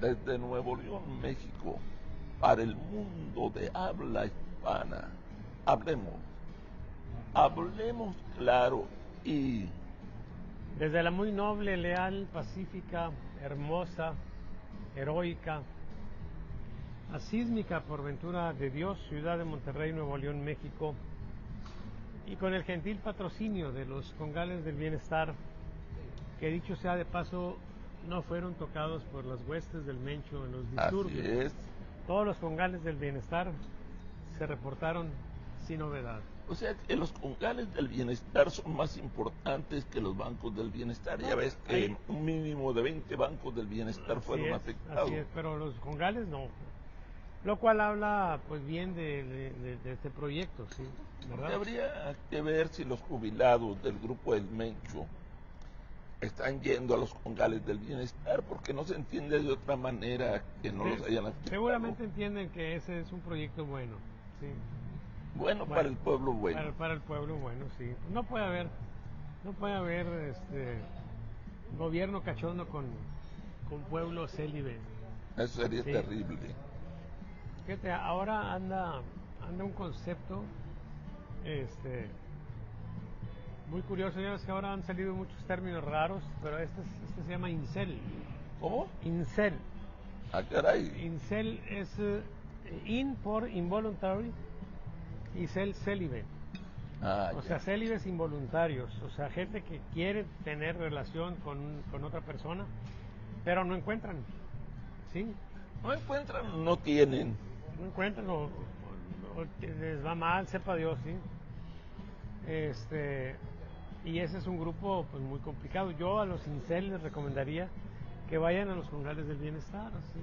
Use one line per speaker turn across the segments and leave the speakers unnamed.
Desde Nuevo León, México, para el mundo de habla hispana, hablemos, hablemos claro y...
Desde la muy noble, leal, pacífica, hermosa, heroica, asísmica por ventura de Dios, ciudad de Monterrey, Nuevo León, México, y con el gentil patrocinio de los Congales del Bienestar, que dicho sea de paso, no fueron tocados por las huestes del Mencho en los disturbios.
Así es.
Todos los Congales del Bienestar se reportaron sin novedad.
O sea que los Congales del Bienestar son más importantes que los bancos del bienestar. Ya ves que un mínimo de 20 bancos del bienestar fueron afectados.
Así es, pero los Congales no. Lo cual habla pues bien de este proyecto, ¿sí? ¿Verdad?
Habría que ver si los jubilados del grupo del Mencho están yendo a los Congales del Bienestar, porque no se entiende de otra manera que no los hayan afectado.
Seguramente entienden que ese es un proyecto bueno, ¿sí?
Bueno, para el pueblo bueno.
Para el pueblo bueno, sí. No puede haber gobierno cachondo con pueblo célibe.
Eso sería terrible.
Fíjate, ahora anda un concepto muy curioso. Ya ves que ahora han salido muchos términos raros, pero este se llama incel.
¿Cómo?
Incel.
Ah, caray.
Incel es in por involuntary y cel célibe. O sea, célibes involuntarios, o sea, gente que quiere tener relación con otra persona, pero no encuentran, ¿sí?
No encuentran, no tienen.
No encuentran o les va mal, sepa Dios, ¿sí? Y ese es un grupo pues muy complicado. Yo a los incel les recomendaría que vayan a los Congales del Bienestar, ¿sí?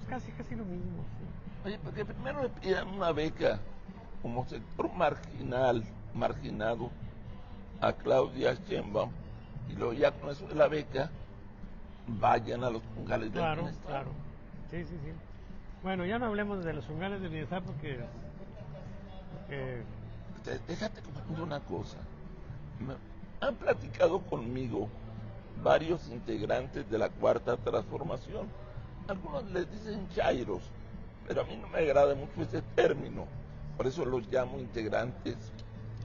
Pues casi lo mismo, ¿sí?
Oye, porque primero le pidan una beca como sector marginado a Claudia Sheinbaum, y luego ya con eso de la beca vayan a los Congales del Bienestar.
Claro, sí. Bueno, ya no hablemos de los Congales del Bienestar porque
déjate comentar una cosa. Han platicado conmigo varios integrantes de la Cuarta Transformación. Algunos les dicen chairos, pero a mí no me agrada mucho ese término. Por eso los llamo integrantes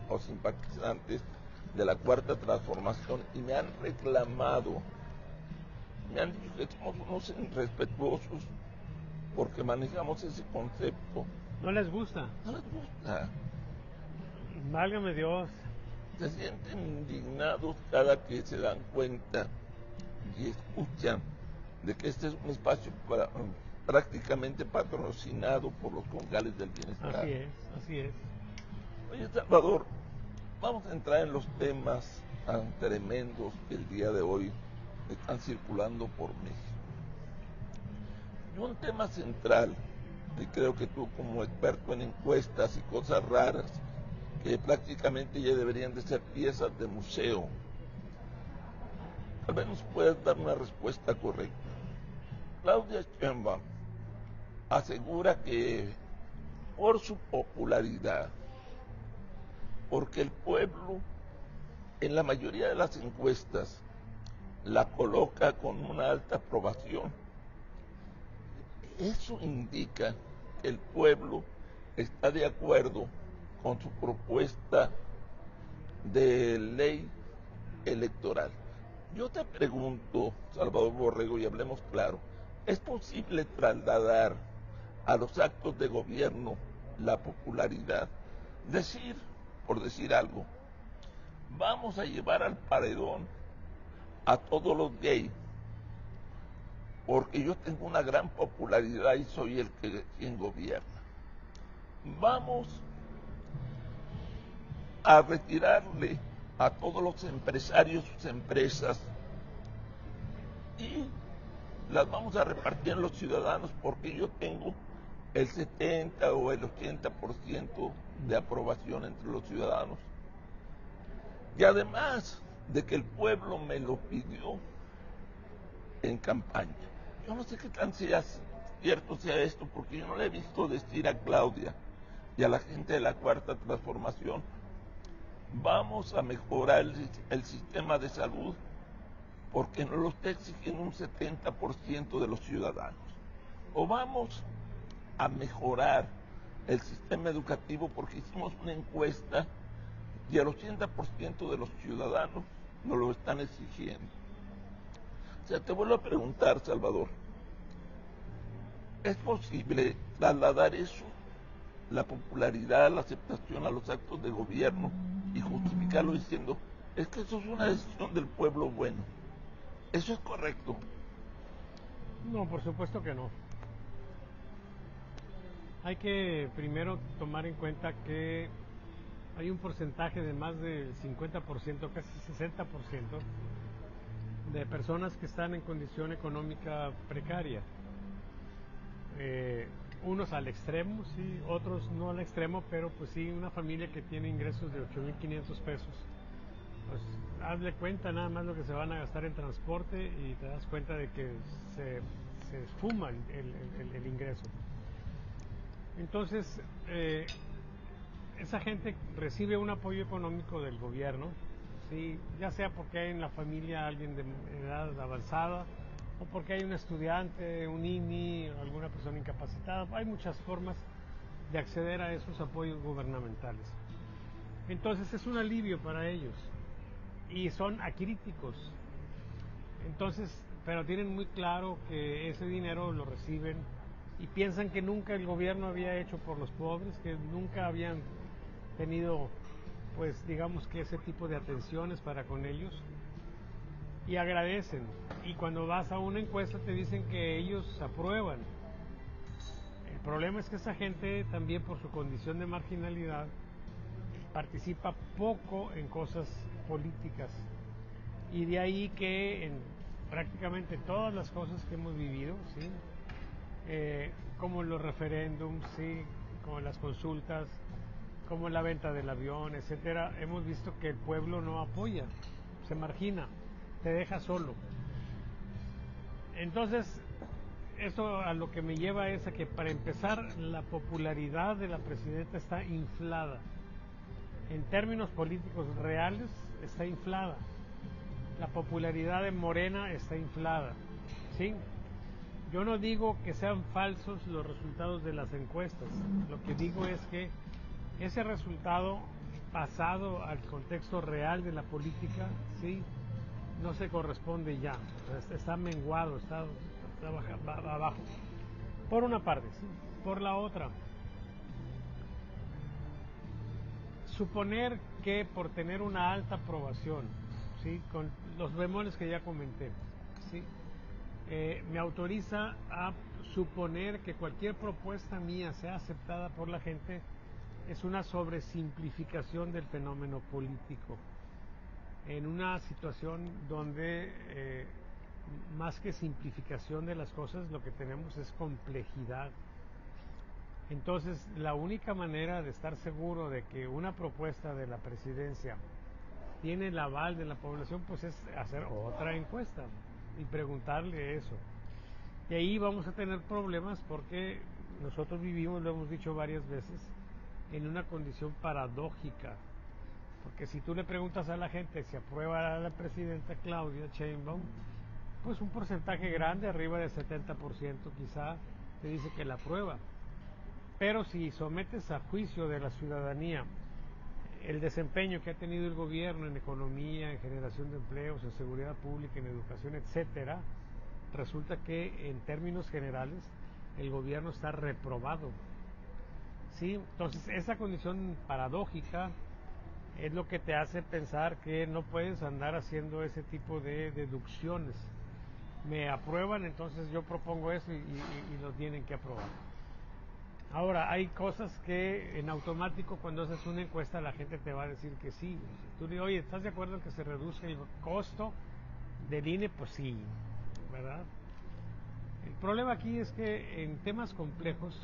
o simpatizantes de la Cuarta Transformación, y me han reclamado, me han dicho que somos unos irrespetuosos porque manejamos ese concepto.
¿no les gusta?
No les gusta.
Válgame Dios.
Se sienten indignados cada que se dan cuenta y escuchan de que este es un espacio prácticamente patrocinado por los Congales del Bienestar.
Así es.
Oye, Salvador, vamos a entrar en los temas tan tremendos que el día de hoy están circulando por México. Y un tema central, y creo que tú como experto en encuestas y cosas raras, que prácticamente ya deberían de ser piezas de museo, tal vez nos puedas dar una respuesta correcta. Claudia Sheinbaum asegura que por su popularidad, porque el pueblo en la mayoría de las encuestas la coloca con una alta aprobación, eso indica que el pueblo está de acuerdo con su propuesta de ley electoral. Yo te pregunto, Salvador Borrego, y hablemos claro, ¿es posible trasladar a los actos de gobierno la popularidad? Decir, por decir algo, vamos a llevar al paredón a todos los gays, porque yo tengo una gran popularidad y soy el que quien gobierna. Vamos a retirarle a todos los empresarios sus empresas y las vamos a repartir en los ciudadanos porque yo tengo el 70 o el 80% de aprobación entre los ciudadanos. Y además de que el pueblo me lo pidió en campaña. Yo no sé qué tan cierto sea esto, porque yo no le he visto decir a Claudia y a la gente de la Cuarta Transformación: vamos a mejorar el sistema de salud porque nos lo está exigiendo un 70% de los ciudadanos. o vamos a mejorar el sistema educativo, porque hicimos una encuesta y el 80% de los ciudadanos nos lo están exigiendo. O sea, te vuelvo a preguntar, Salvador, ¿es posible trasladar eso, la popularidad, la aceptación a los actos de gobierno y justificarlo diciendo, es que eso es una decisión del pueblo bueno? ¿Eso es correcto?
No, por supuesto que no. Hay que primero tomar en cuenta que hay un porcentaje de más del 50%, casi 60%, de personas que están en condición económica precaria. Unos al extremo, sí, otros no al extremo, pero pues sí, una familia que tiene ingresos de 8,500 pesos, pues hazle cuenta nada más lo que se van a gastar en transporte y te das cuenta de que se esfuma el ingreso. Entonces, esa gente recibe un apoyo económico del gobierno, ¿sí? Ya sea porque hay en la familia alguien de edad avanzada, o porque hay un estudiante, un INI, alguna persona incapacitada. Hay muchas formas de acceder a esos apoyos gubernamentales. Entonces es un alivio para ellos y son acríticos. Entonces, pero tienen muy claro que ese dinero lo reciben y piensan que nunca el gobierno había hecho por los pobres, que nunca habían tenido, pues digamos que ese tipo de atenciones para con ellos, y agradecen. Y cuando vas a una encuesta te dicen que ellos aprueban. El problema es que esa gente también, por su condición de marginalidad, participa poco en cosas políticas, y de ahí que en prácticamente todas las cosas que hemos vivido, ¿sí? Como los referéndums, ¿sí? Como las consultas, como la venta del avión, etcétera, hemos visto que el pueblo no apoya, se margina, te deja solo. Entonces, eso a lo que me lleva es a que, para empezar, la popularidad de la presidenta está inflada. En términos políticos reales, está inflada. La popularidad de Morena está inflada, ¿sí? Yo no digo que sean falsos los resultados de las encuestas. Lo que digo es que ese resultado, pasado al contexto real de la política, ¿sí?, no se corresponde ya. O sea, está menguado, está abajo. Por una parte, ¿sí? Por la otra, suponer que por tener una alta aprobación, ¿sí?, con los bemoles que ya comenté, ¿sí?, me autoriza a suponer que cualquier propuesta mía sea aceptada por la gente, es una sobresimplificación del fenómeno político, en una situación donde más que simplificación de las cosas, lo que tenemos es complejidad. Entonces, la única manera de estar seguro de que una propuesta de la presidencia tiene el aval de la población, pues es hacer otra encuesta y preguntarle eso. Y ahí vamos a tener problemas, porque nosotros vivimos, lo hemos dicho varias veces, en una condición paradójica. Porque si tú le preguntas a la gente si aprueba a la presidenta Claudia Sheinbaum, pues un porcentaje grande, arriba del 70% quizá, te dice que la aprueba. Pero si sometes a juicio de la ciudadanía el desempeño que ha tenido el gobierno en economía, en generación de empleos, en seguridad pública, en educación, etcétera, resulta que en términos generales el gobierno está reprobado. ¿Sí? Entonces, esa condición paradójica es lo que te hace pensar que no puedes andar haciendo ese tipo de deducciones. Me aprueban, entonces yo propongo eso y lo tienen que aprobar. Ahora, hay cosas que en automático, cuando haces una encuesta, la gente te va a decir que sí. Si tú le dices, oye, ¿estás de acuerdo en que se reduzca el costo del INE? Pues sí, ¿verdad? El problema aquí es que en temas complejos,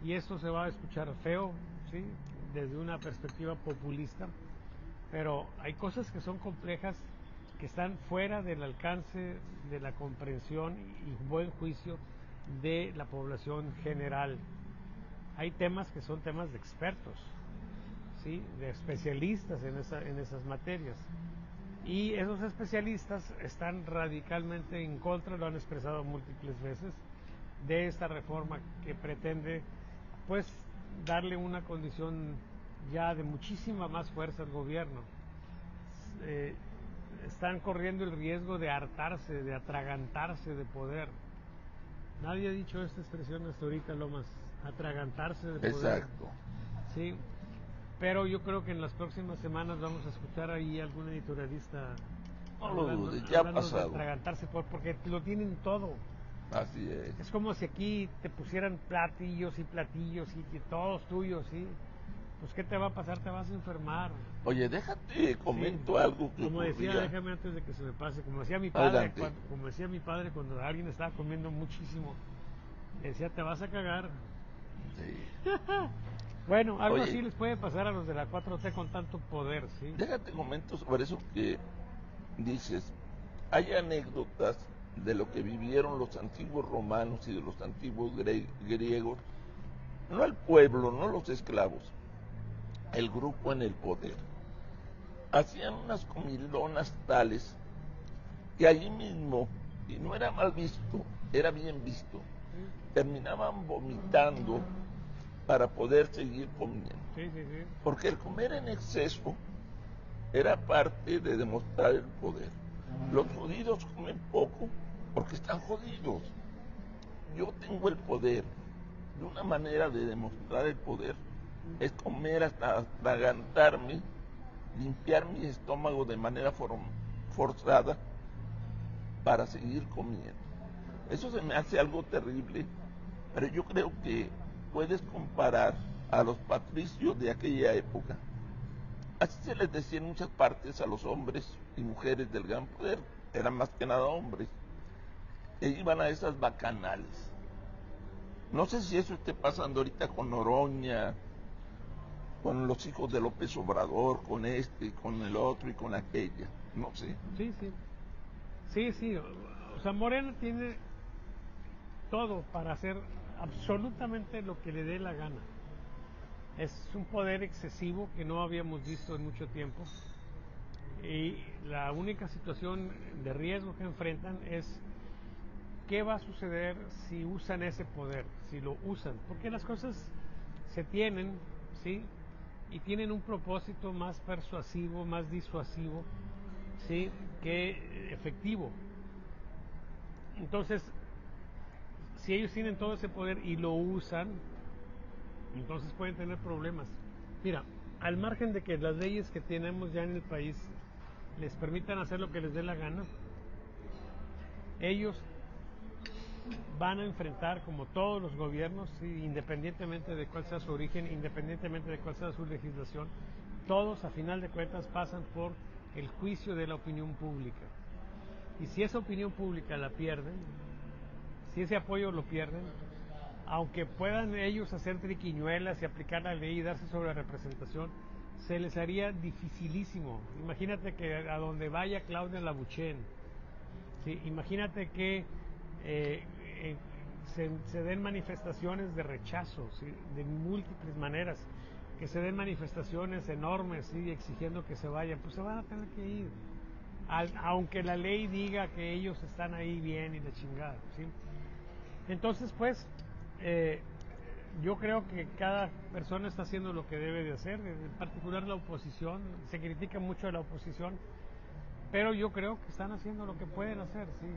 y esto se va a escuchar feo, ¿sí?, desde una perspectiva populista, pero hay cosas que son complejas, que están fuera del alcance de la comprensión y buen juicio de la población general. Hay temas que son temas de expertos, ¿sí?, de especialistas en esas materias. Y esos especialistas están radicalmente en contra, lo han expresado múltiples veces, de esta reforma que pretende pues darle una condición ya de muchísima más fuerza al gobierno. Están corriendo el riesgo de hartarse, de atragantarse de poder. Nadie ha dicho esta expresión hasta ahorita, Lomas, atragantarse de poder.
Exacto.
Sí, pero yo creo que en las próximas semanas vamos a escuchar ahí algún editorialista
hablando, ya ha pasado.
De atragantarse porque lo tienen todo.
Así es.
Es como si aquí te pusieran platillos y todos tuyos, ¿sí? Pues ¿qué te va a pasar? Te vas a enfermar.
Oye, déjate, comento algo que
como decía,
ocurría.
déjame antes de que se me pase, como decía mi padre, cuando alguien estaba comiendo muchísimo, decía, te vas a cagar.
Sí.
Bueno, algo así les puede pasar a los de la 4T con tanto poder, ¿sí?
Déjate comento sobre eso que dices. Hay anécdotas de lo que vivieron los antiguos romanos y de los antiguos griegos, no el pueblo, no los esclavos, el grupo en el poder. Hacían unas comilonas tales que allí mismo, y no era mal visto, era bien visto, terminaban vomitando para poder seguir comiendo.
Sí.
Porque el comer en exceso era parte de demostrar el poder. Los jodidos comen poco porque están jodidos. Yo tengo el poder. Y una manera de demostrar el poder es comer hasta atragantarme, limpiar mi estómago de manera forzada para seguir comiendo. Eso se me hace algo terrible, pero yo creo que puedes comparar a los patricios de aquella época. Así se les decía en muchas partes a los hombres y mujeres del gran poder, eran más que nada hombres, e iban a esas bacanales. No sé si eso esté pasando ahorita con Noroña, con los hijos de López Obrador, con este, con el otro y con aquella, no sé.
Sí, o sea, Morena tiene todo para hacer absolutamente lo que le dé la gana. Es un poder excesivo que no habíamos visto en mucho tiempo, y la única situación de riesgo que enfrentan es qué va a suceder si usan ese poder, si lo usan, porque las cosas se tienen, ¿sí? Y tienen un propósito más persuasivo, más disuasivo, ¿sí? Que efectivo. Entonces, si ellos tienen todo ese poder y lo usan, entonces pueden tener problemas. Mira, al margen de que las leyes que tenemos ya en el país les permitan hacer lo que les dé la gana, ellos van a enfrentar, como todos los gobiernos, ¿sí? Independientemente de cuál sea su origen, independientemente de cuál sea su legislación, todos a final de cuentas pasan por el juicio de la opinión pública. Y si esa opinión pública la pierden, si ese apoyo lo pierden, aunque puedan ellos hacer triquiñuelas y aplicar la ley y darse sobre representación, se les haría dificilísimo. Imagínate que a donde vaya Claudia Labuchen, ¿sí? Imagínate que se den manifestaciones de rechazo, ¿sí? De múltiples maneras, que se den manifestaciones enormes, ¿sí? Exigiendo que se vayan, pues se van a tener que ir, aunque la ley diga que ellos están ahí bien y la chingada, ¿sí? Entonces, pues, yo creo que cada persona está haciendo lo que debe de hacer, en particular la oposición. Se critica mucho a la oposición, pero yo creo que están haciendo lo que pueden hacer, sí.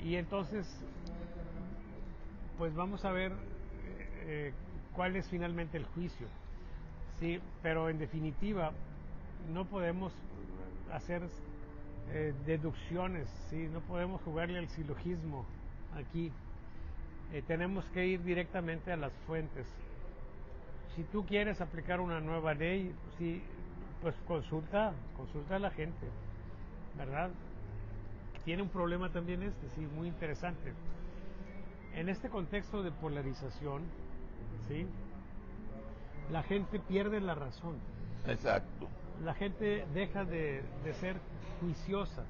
Y entonces, pues vamos a ver cuál es finalmente el juicio, sí. Pero en definitiva, no podemos hacer deducciones, ¿sí? No podemos jugarle al silogismo aquí. Tenemos que ir directamente a las fuentes. Si tú quieres aplicar una nueva ley, sí, pues consulta a la gente, ¿verdad? Tiene un problema también sí, muy interesante. En este contexto de polarización, ¿sí? La gente pierde la razón.
Exacto.
La gente deja de ser juiciosa.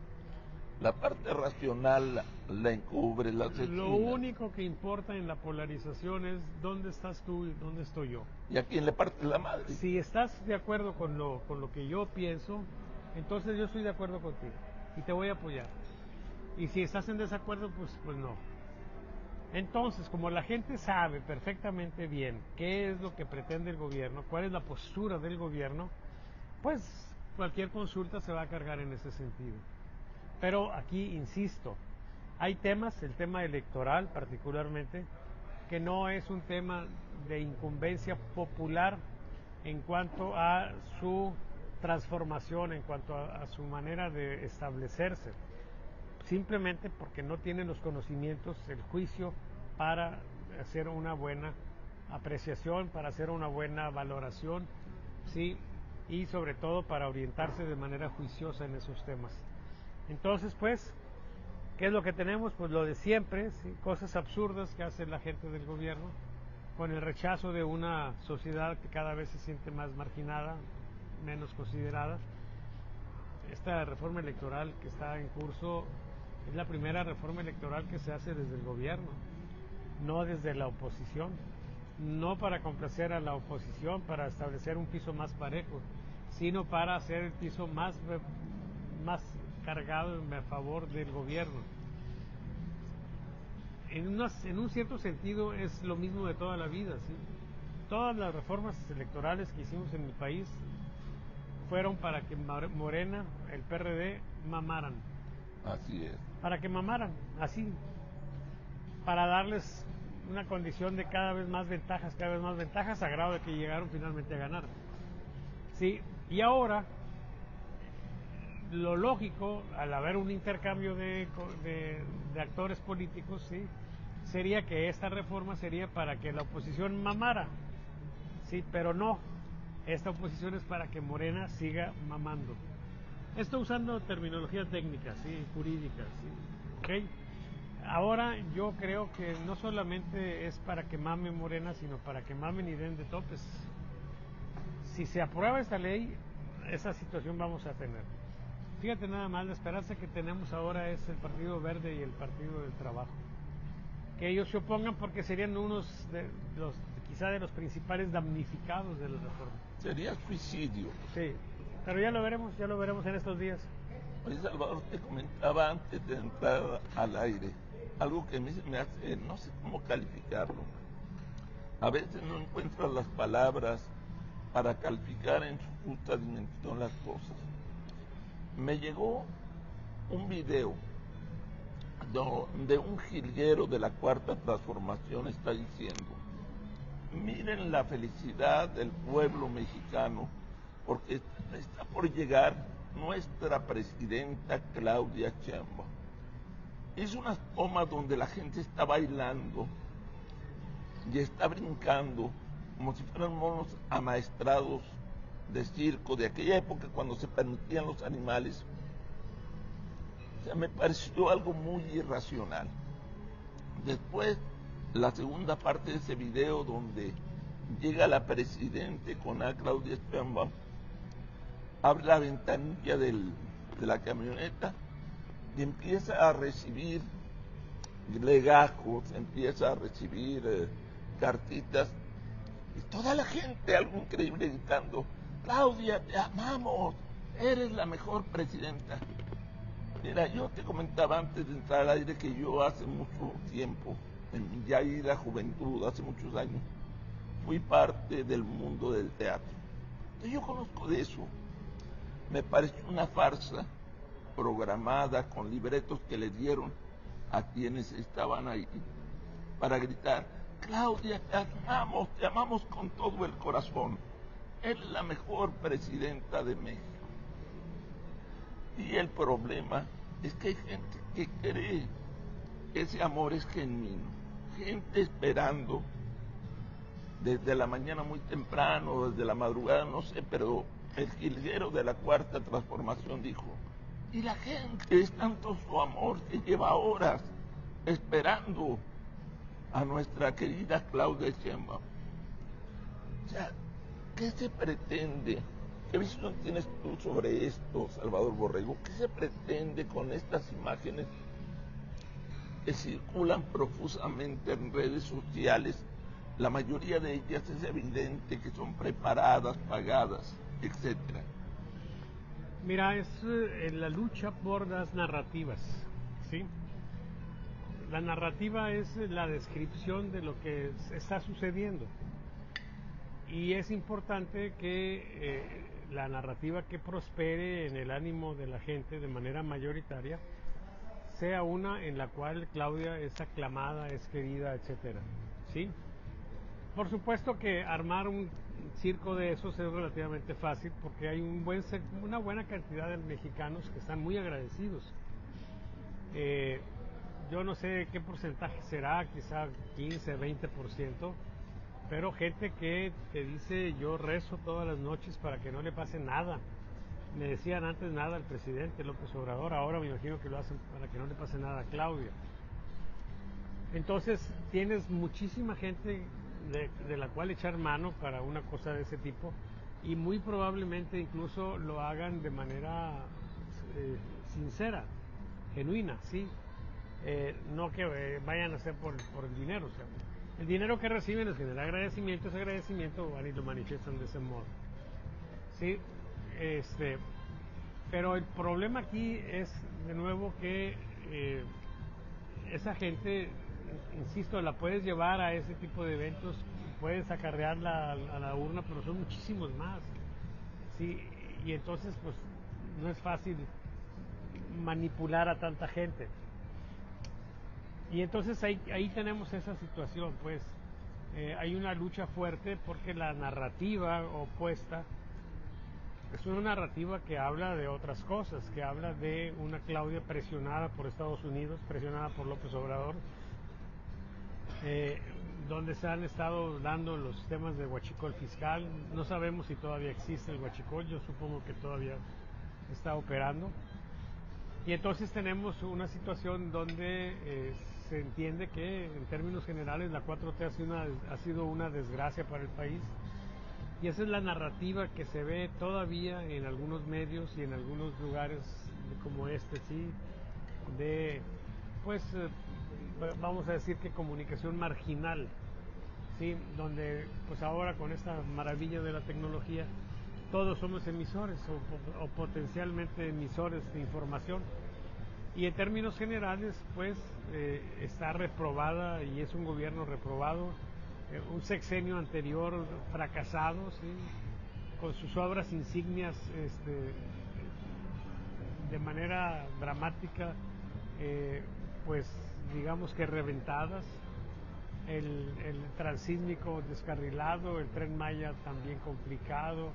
La parte racional la encubre, la asesina.
Lo único que importa en la polarización es dónde estás tú y dónde estoy yo.
¿Y a quién le parte la madre?
Si estás de acuerdo con lo que yo pienso, entonces yo estoy de acuerdo contigo y te voy a apoyar. Y si estás en desacuerdo, pues no. Entonces, como la gente sabe perfectamente bien qué es lo que pretende el gobierno, cuál es la postura del gobierno, pues cualquier consulta se va a cargar en ese sentido. Pero aquí, insisto, hay temas, el tema electoral particularmente, que no es un tema de incumbencia popular en cuanto a su transformación, en cuanto a su manera de establecerse, simplemente porque no tienen los conocimientos, el juicio para hacer una buena apreciación, para hacer una buena valoración, ¿sí? Y sobre todo para orientarse de manera juiciosa en esos temas. Entonces, pues, ¿qué es lo que tenemos? Pues lo de siempre, ¿sí? Cosas absurdas que hace la gente del gobierno, con el rechazo de una sociedad que cada vez se siente más marginada, menos considerada. Esta reforma electoral que está en curso es la primera reforma electoral que se hace desde el gobierno, no desde la oposición, no para complacer a la oposición, para establecer un piso más parejo, sino para hacer el piso más cargado a favor del gobierno. En un cierto sentido es lo mismo de toda la vida, ¿sí? Todas las reformas electorales que hicimos en el país fueron para que Morena, el PRD, mamaran.
Así es.
Para que mamaran, así. Para darles una condición de cada vez más ventajas, a grado de que llegaron finalmente a ganar. Sí, y ahora lo lógico, al haber un intercambio de actores políticos, ¿sí?, sería que esta reforma sería para que la oposición mamara, sí, pero no, esta oposición es para que Morena siga mamando. Esto usando terminología técnica, sí, jurídica, sí, ¿okay? Ahora yo creo que no solamente es para que mame Morena, sino para que mamen y den de topes. Si se aprueba esta ley, esa situación vamos a tener. Fíjate nada más, la esperanza que tenemos ahora es el Partido Verde y el Partido del Trabajo. Que ellos se opongan porque serían quizá de los principales damnificados de la reforma.
Sería suicidio.
Sí, pero ya lo veremos en estos días.
Oye, Salvador, te comentaba antes de entrar al aire, algo que me hace, no sé cómo calificarlo. A veces no encuentro las palabras para calificar en su justa dimensión las cosas. Me llegó un video donde un jilguero de la Cuarta Transformación está diciendo: miren la felicidad del pueblo mexicano, porque está por llegar nuestra presidenta Claudia Sheinbaum. Es una toma donde la gente está bailando y está brincando como si fueran monos amaestrados de circo de aquella época cuando se permitían los animales. O sea, me pareció algo muy irracional. Después, la segunda parte de ese video donde llega la presidente con a Claudia Sheinbaum, abre la ventanilla de la camioneta y empieza a recibir legajos, empieza a recibir cartitas, y toda la gente, algo increíble, gritando: Claudia, te amamos, eres la mejor presidenta. Mira, yo te comentaba antes de entrar al aire que yo hace mucho tiempo, en mi ya ida juventud, hace muchos años, fui parte del mundo del teatro. Entonces yo conozco de eso. Me pareció una farsa programada con libretos que le dieron a quienes estaban ahí para gritar: Claudia, te amamos con todo el corazón, eres la mejor presidenta de México. Y el problema es que hay gente que cree que ese amor es genuino, gente esperando desde la mañana muy temprano, desde la madrugada, no sé, pero el jilguero de la Cuarta Transformación dijo: y la gente, es tanto su amor que lleva horas esperando a nuestra querida Claudia Sheinbaum. O sea, ¿qué se pretende ¿Qué visión tienes tú sobre esto, Salvador Borrego? ¿Qué se pretende con estas imágenes que circulan profusamente en redes sociales? La mayoría de ellas es evidente que son preparadas, pagadas, etcétera.
Mira, es la lucha por las narrativas, ¿sí? La narrativa es la descripción de lo que está sucediendo. Y es importante que la narrativa que prospere en el ánimo de la gente de manera mayoritaria sea una en la cual Claudia es aclamada, es querida, etcétera, ¿sí? Por supuesto que armar un circo de esos es relativamente fácil porque hay una buena cantidad de mexicanos que están muy agradecidos. Yo no sé qué porcentaje será, quizá 15, 20%, pero gente que te dice: yo rezo todas las noches para que no le pase nada. Me decían antes nada al presidente López Obrador, ahora me imagino que lo hacen para que no le pase nada a Claudia. Entonces tienes muchísima gente de la cual echar mano para una cosa de ese tipo, y muy probablemente incluso lo hagan de manera sincera, genuina, ¿sí? No que vayan a hacer por el dinero. O sea, el dinero que reciben les genera agradecimiento, ese agradecimiento van y lo manifiestan de ese modo, ¿sí? Pero el problema aquí es, de nuevo, que esa gente, insisto, la puedes llevar a ese tipo de eventos, puedes acarrearla a la urna, pero son muchísimos más, ¿sí? Y entonces, pues, no es fácil manipular a tanta gente. Y entonces ahí tenemos esa situación, pues. Hay una lucha fuerte porque la narrativa opuesta es una narrativa que habla de otras cosas, que habla de una Claudia presionada por Estados Unidos, presionada por López Obrador, donde se han estado dando los temas de huachicol fiscal. No sabemos si todavía existe el huachicol, yo supongo que todavía está operando. Y entonces tenemos una situación donde se entiende que, en términos generales, la 4T ha sido una desgracia para el país. Y esa es la narrativa que se ve todavía en algunos medios y en algunos lugares como este, ¿sí? De, pues, vamos a decir que comunicación marginal, ¿sí? Donde, pues ahora con esta maravilla de la tecnología, todos somos emisores o potencialmente emisores de información. Y en términos generales, pues, está reprobada y es un gobierno reprobado. Un sexenio anterior fracasado, ¿sí? Con sus obras insignias de manera dramática, pues digamos que reventadas, el transísmico descarrilado, el Tren Maya también complicado,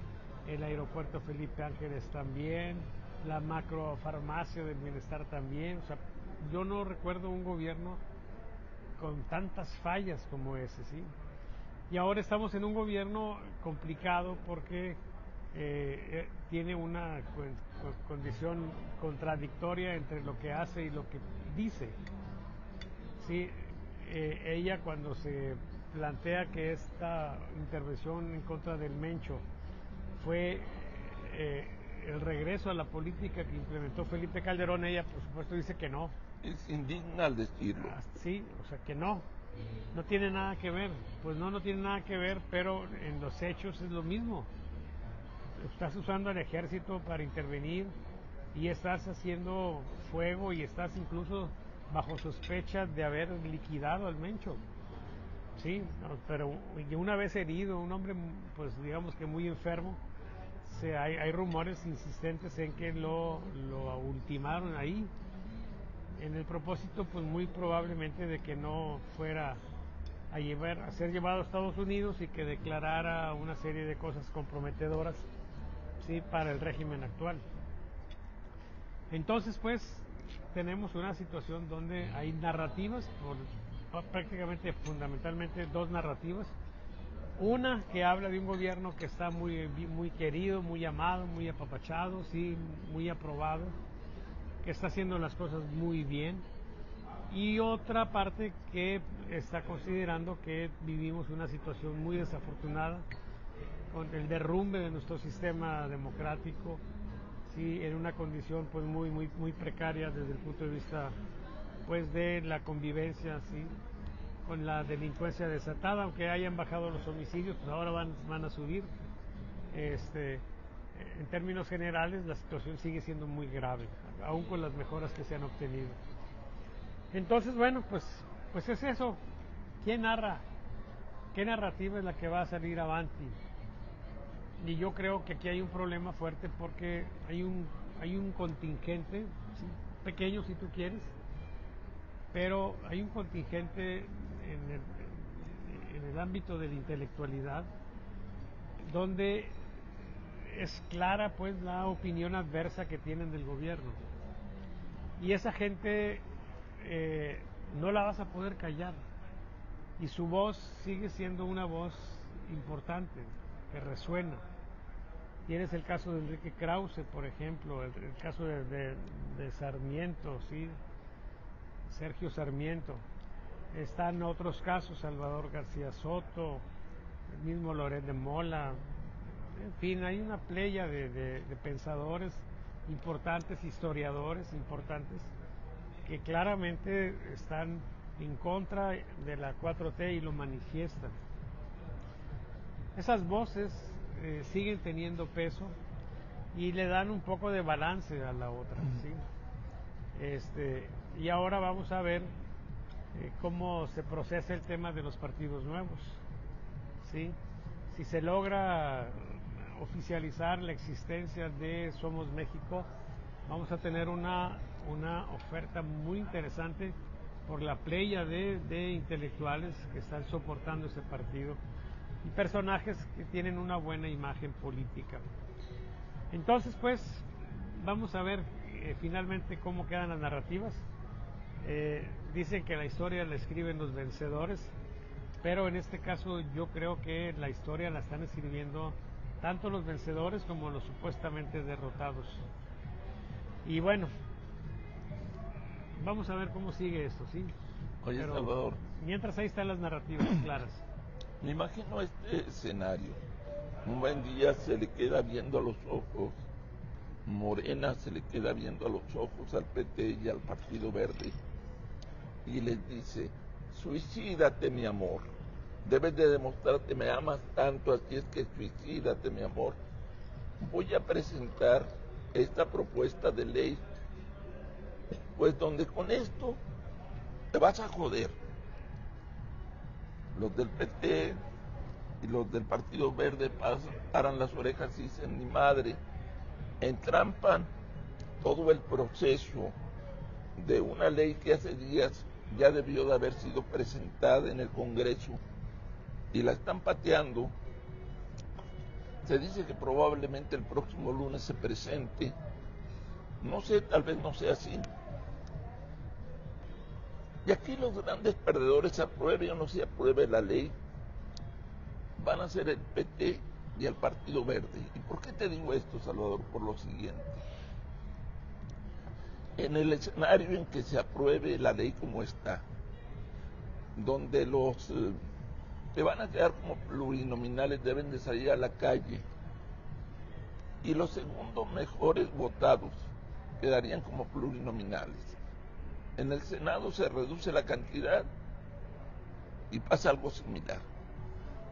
el aeropuerto Felipe Ángeles también, la macrofarmacia del bienestar también. O sea, yo no recuerdo un gobierno con tantas fallas como ese, ¿sí? Y ahora estamos en un gobierno complicado porque tiene una condición contradictoria entre lo que hace y lo que dice, ¿sí? Ella, cuando se plantea que esta intervención en contra del Mencho fue el regreso a la política que implementó Felipe Calderón, ella por supuesto dice que no.
Es indigna al decirlo.
Sí, o sea que no tiene nada que ver. Pues no tiene nada que ver, pero en los hechos es lo mismo. Estás usando al ejército para intervenir y estás haciendo fuego y estás incluso bajo sospecha de haber liquidado al Mencho. Sí, pero una vez herido, un hombre, pues digamos que muy enfermo, hay rumores insistentes en que lo ultimaron ahí, en el propósito, pues muy probablemente, de que no fuera a ser llevado a Estados Unidos y que declarara una serie de cosas comprometedoras, sí, para el régimen actual. Entonces, pues, tenemos una situación donde hay narrativas, prácticamente, fundamentalmente, dos narrativas. Una que habla de un gobierno que está muy, muy querido, muy amado, muy apapachado, sí, muy aprobado, que está haciendo las cosas muy bien. Y otra parte que está considerando que vivimos una situación muy desafortunada, con el derrumbe de nuestro sistema democrático, sí, en una condición pues muy precaria desde el punto de vista pues de la convivencia, sí, con la delincuencia desatada, aunque hayan bajado los homicidios, pues ahora van a subir. En términos generales la situación sigue siendo muy grave, aún con las mejoras que se han obtenido. Entonces, bueno, pues es eso. ¿Quién narra? ¿Qué narrativa es la que va a salir avanti? Y yo creo que aquí hay un problema fuerte porque hay un contingente, ¿sí?, pequeño si tú quieres, pero hay un contingente en el ámbito de la intelectualidad donde es clara pues la opinión adversa que tienen del gobierno, y esa gente no la vas a poder callar, y su voz sigue siendo una voz importante que resuena. Tienes el caso de Enrique Krause, por ejemplo, el caso de Sarmiento, ¿sí?, Sergio Sarmiento. Están otros casos, Salvador García Soto, el mismo Loret de Mola. En fin, hay una playa de pensadores importantes, historiadores importantes, que claramente están en contra de la 4T y lo manifiestan. Esas voces siguen teniendo peso y le dan un poco de balance a la otra, ¿sí? Y ahora vamos a ver cómo se procesa el tema de los partidos nuevos, ¿sí? Si se logra oficializar la existencia de Somos México, vamos a tener una oferta muy interesante por la playa de intelectuales que están soportando ese partido y personajes que tienen una buena imagen política. Entonces, pues, vamos a ver finalmente cómo quedan las narrativas. Dicen que la historia la escriben los vencedores, pero en este caso yo creo que la historia la están escribiendo tanto los vencedores como los supuestamente derrotados. Y bueno, vamos a ver cómo sigue esto, ¿sí?
Oye, pero, Salvador,
mientras ahí están las narrativas claras.
Me imagino este escenario. Un buen día se le queda viendo a los ojos, Morena se le queda viendo a los ojos al PT y al Partido Verde y les dice: suicídate, mi amor, debes de demostrar que me amas tanto, así es que suicídate, mi amor. Voy a presentar esta propuesta de ley, pues donde con esto te vas a joder. Los del PT y los del Partido Verde paran las orejas y dicen: ni madre, entrampan todo el proceso de una ley que hace días ya debió de haber sido presentada en el Congreso y la están pateando. Se dice que probablemente el próximo lunes se presente. No sé, tal vez no sea así. Y aquí los grandes perdedores, se apruebe o no se apruebe la ley, van a ser el PT y el Partido Verde. ¿Y por qué te digo esto, Salvador? Por lo siguiente. En el escenario en que se apruebe la ley como está, donde los que van a quedar como plurinominales deben de salir a la calle y los segundos mejores votados quedarían como plurinominales. En el Senado se reduce la cantidad y pasa algo similar.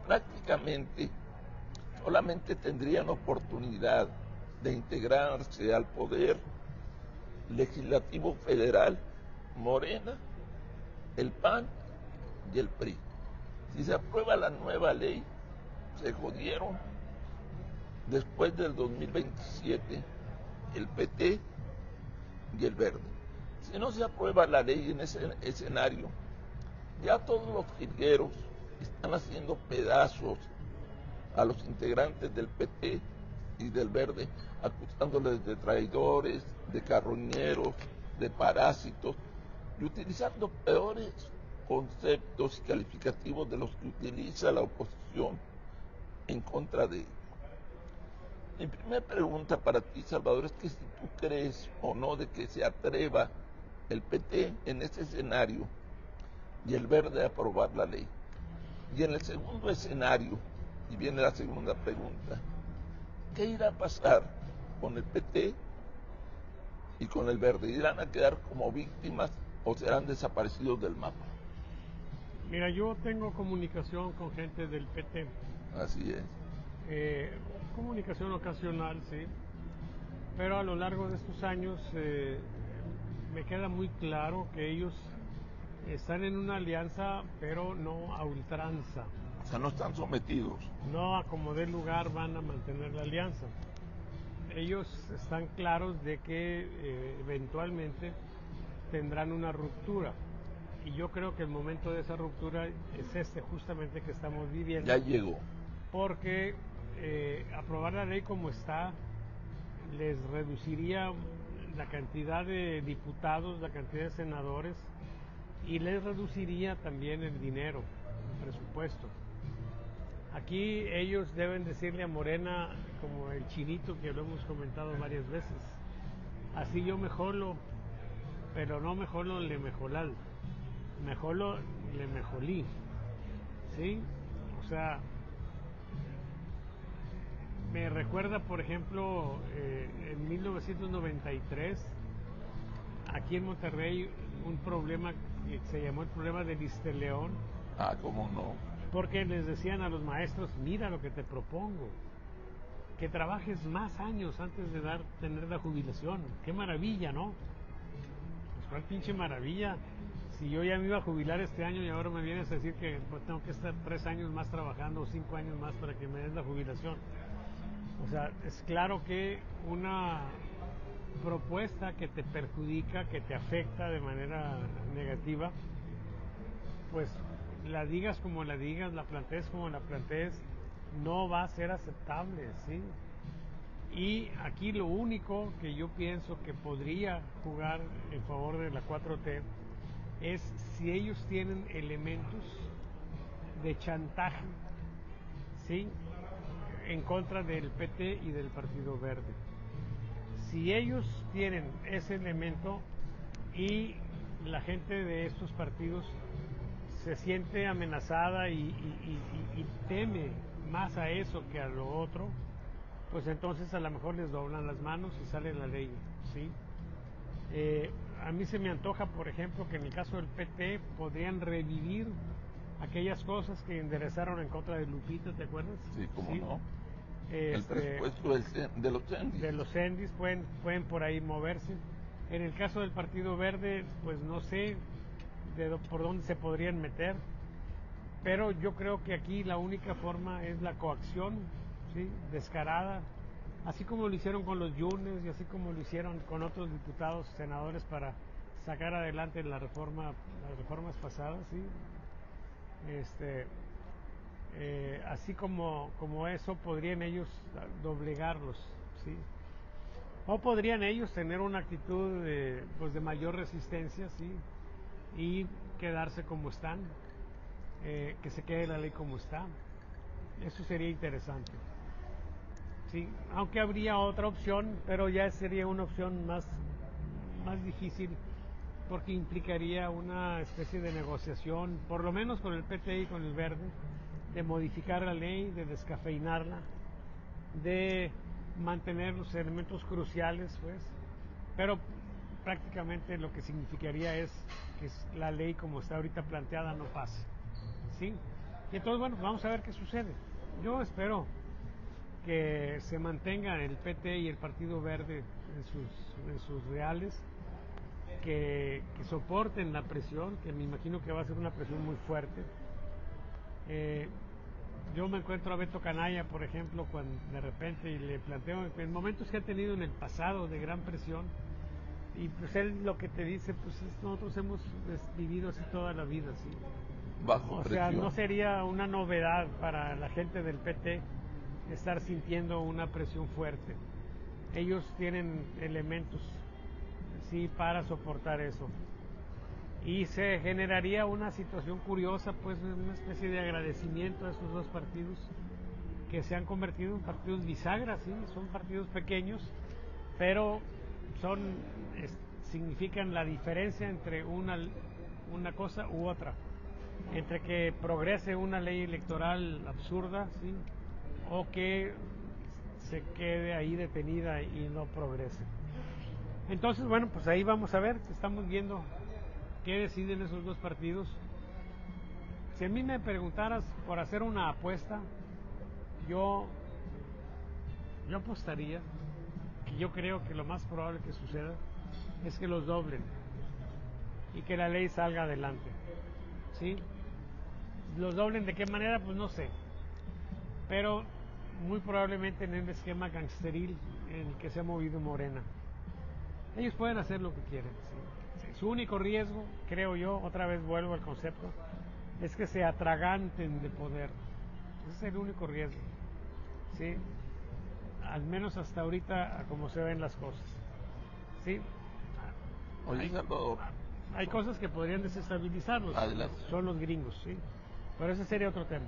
Prácticamente solamente tendrían oportunidad de integrarse al poder legislativo federal Morena, el PAN y el PRI. Si se aprueba la nueva ley, se jodieron. Después del 2027, el PT y el Verde. Si no se aprueba la ley en ese escenario, ya todos los jilgueros están haciendo pedazos a los integrantes del PT y del Verde, acusándoles de traidores, de carroñeros, de parásitos, y utilizando peores conceptos y calificativos de los que utiliza la oposición en contra de ellos. Mi primera pregunta para ti, Salvador, es que si tú crees o no de que se atreva el PT en este escenario y el Verde a aprobar la ley. Y en el segundo escenario, Y viene la segunda pregunta. ¿Qué irá a pasar con el PT y con el Verde? ¿Irán a quedar como víctimas o serán desaparecidos del mapa?
Mira, yo tengo comunicación con gente del PT.
Así es.
Comunicación ocasional, sí. Pero a lo largo de estos años me queda muy claro que ellos están en una alianza, pero no a ultranza.
O sea, no están sometidos.
No a como dé lugar van a mantener la alianza. Ellos están claros de que eventualmente tendrán una ruptura. Y yo creo que el momento de esa ruptura es este justamente que estamos viviendo.
Ya llegó.
Porque aprobar la ley como está les reduciría la cantidad de diputados, la cantidad de senadores, y les reduciría también el dinero, el presupuesto. Aquí ellos deben decirle a Morena, como el chinito que lo hemos comentado varias veces, así yo mejolo, pero no mejolo le mejolal, mejolo le mejolí, ¿sí? O sea, me recuerda, por ejemplo, en 1993, aquí en Monterrey, un problema que se llamó el problema de Listeleón.
Ah, ¿cómo no?
Porque les decían a los maestros, mira lo que te propongo, que trabajes más años antes de tener la jubilación. Qué maravilla, ¿no? Pues cuál pinche maravilla. Si yo ya me iba a jubilar este año y ahora me vienes a decir que pues, tengo que estar 3 años más trabajando o 5 años más para que me den la jubilación. O sea, es claro que una propuesta que te perjudica, que te afecta de manera negativa, pues la digas como la digas, la plantees como la plantees, no va a ser aceptable, ¿sí? Y aquí lo único que yo pienso que podría jugar en favor de la 4T es si ellos tienen elementos de chantaje, ¿sí?, en contra del PT y del Partido Verde. Si ellos tienen ese elemento y la gente de estos partidos se siente amenazada y teme más a eso que a lo otro, pues entonces a lo mejor les doblan las manos y sale la ley, ¿sí? A mí se me antoja, por ejemplo, que en el caso del PT podrían revivir aquellas cosas que enderezaron en contra de Lupita, ¿te acuerdas?
Sí, cómo no. El presupuesto de los Endis.
De los Endis pueden por ahí moverse. En el caso del Partido Verde, pues no sé por dónde se podrían meter, pero yo creo que aquí la única forma es la coacción, ¿sí?, descarada, así como lo hicieron con los Yunes y así como lo hicieron con otros diputados, senadores para sacar adelante las reformas pasadas, ¿sí? Así como eso podrían ellos doblegarlos, ¿sí? O podrían ellos tener una actitud pues de mayor resistencia, ¿sí?, y quedarse como están, que se quede la ley como está. Eso sería interesante, ¿sí? Aunque habría otra opción, pero ya sería una opción más difícil, porque implicaría una especie de negociación, por lo menos con el PT y con el Verde, de modificar la ley, de descafeinarla, de mantener los elementos cruciales, pues, pero prácticamente lo que significaría es que la ley como está ahorita planteada no pase, ¿sí? Y entonces, bueno, vamos a ver qué sucede. Yo espero que se mantengan el PT y el Partido Verde en sus reales, que soporten la presión, que me imagino que va a ser una presión muy fuerte. Yo me encuentro a Beto Canalla, por ejemplo, cuando de repente y le planteo en momentos que ha tenido en el pasado de gran presión, y pues él lo que te dice, pues nosotros hemos vivido así toda la vida, ¿sí?
Bajo presión.
O sea, no sería una novedad para la gente del PT estar sintiendo una presión fuerte. Ellos tienen elementos, sí, para soportar eso. Y se generaría una situación curiosa, pues una especie de agradecimiento a esos dos partidos que se han convertido en partidos bisagras, ¿sí? Son partidos pequeños, pero significan la diferencia entre una cosa u otra, entre que progrese una ley electoral absurda, ¿sí?, o que se quede ahí detenida y no progrese. Entonces, bueno, pues ahí vamos a ver, estamos viendo qué deciden esos dos partidos. Si a mí me preguntaras por hacer una apuesta, yo apostaría que yo creo que lo más probable que suceda es que los doblen y que la ley salga adelante. ¿Sí? ¿Los doblen de qué manera? Pues no sé. Pero muy probablemente en el esquema gangsteril en el que se ha movido Morena. Ellos pueden hacer lo que quieren. ¿Sí? Su único riesgo, creo yo, otra vez vuelvo al concepto, es que se atraganten de poder. Ese es el único riesgo. ¿Sí? Al menos hasta ahorita, como se ven las cosas. ¿Sí?
Oye, Salvador,
hay cosas que podrían desestabilizarlos.
Adelante.
Son los gringos, ¿sí? Pero ese sería otro tema.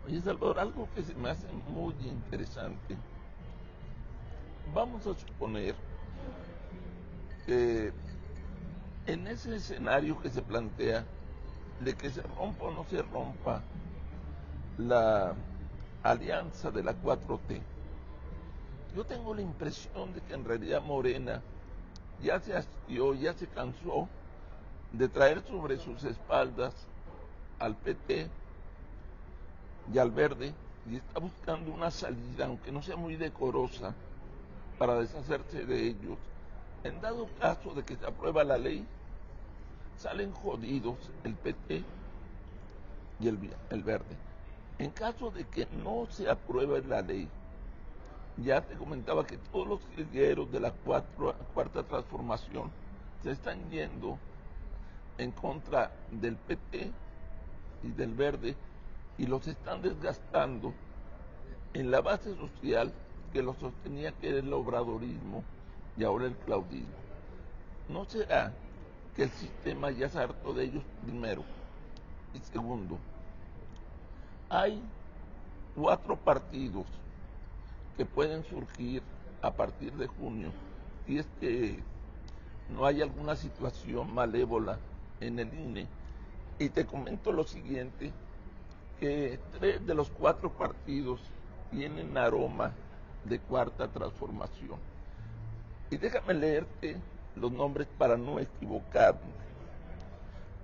Oye, Salvador, algo que se me hace muy interesante. Vamos a suponer que en ese escenario que se plantea, de que se rompa o no se rompa la alianza de la 4T, yo tengo la impresión de que en realidad Morena ya se hastió, ya se cansó de traer sobre sus espaldas al PT y al Verde, y está buscando una salida, aunque no sea muy decorosa, para deshacerse de ellos. En dado caso de que se aprueba la ley, salen jodidos el PT y el Verde. En caso de que no se apruebe la ley, ya te comentaba que todos los guerreros de la cuarta transformación se están yendo en contra del PT y del Verde y los están desgastando en la base social que los sostenía, que era el obradorismo y ahora el claudismo. ¿No será que el sistema ya se hartó de ellos, primero? Y segundo, hay 4 partidos que pueden surgir a partir de junio, si es que no hay alguna situación malévola en el INE. Y te comento lo siguiente, que 3 de los 4 partidos tienen aroma de cuarta transformación. Y déjame leerte los nombres para no equivocarme.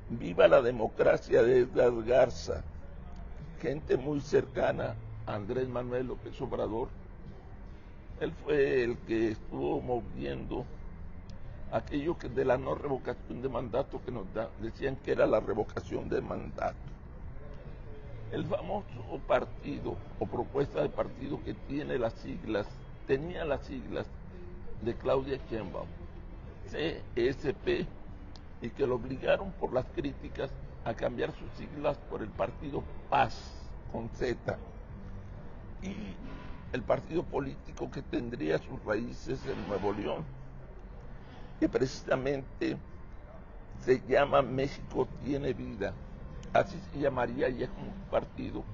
Viva la democracia de Edgar Garza, gente muy cercana a Andrés Manuel López Obrador. Él fue el que estuvo moviendo aquello que de la no revocación de mandato, que nos decían que era la revocación de mandato. El famoso partido o propuesta de partido que tenía las siglas de Claudia Sheinbaum, CSP, y que lo obligaron por las críticas a cambiar sus siglas por el partido Paz, con Z, y el partido político que tendría sus raíces en Nuevo León, que precisamente se llama México Tiene Vida, así se llamaría ya como partido,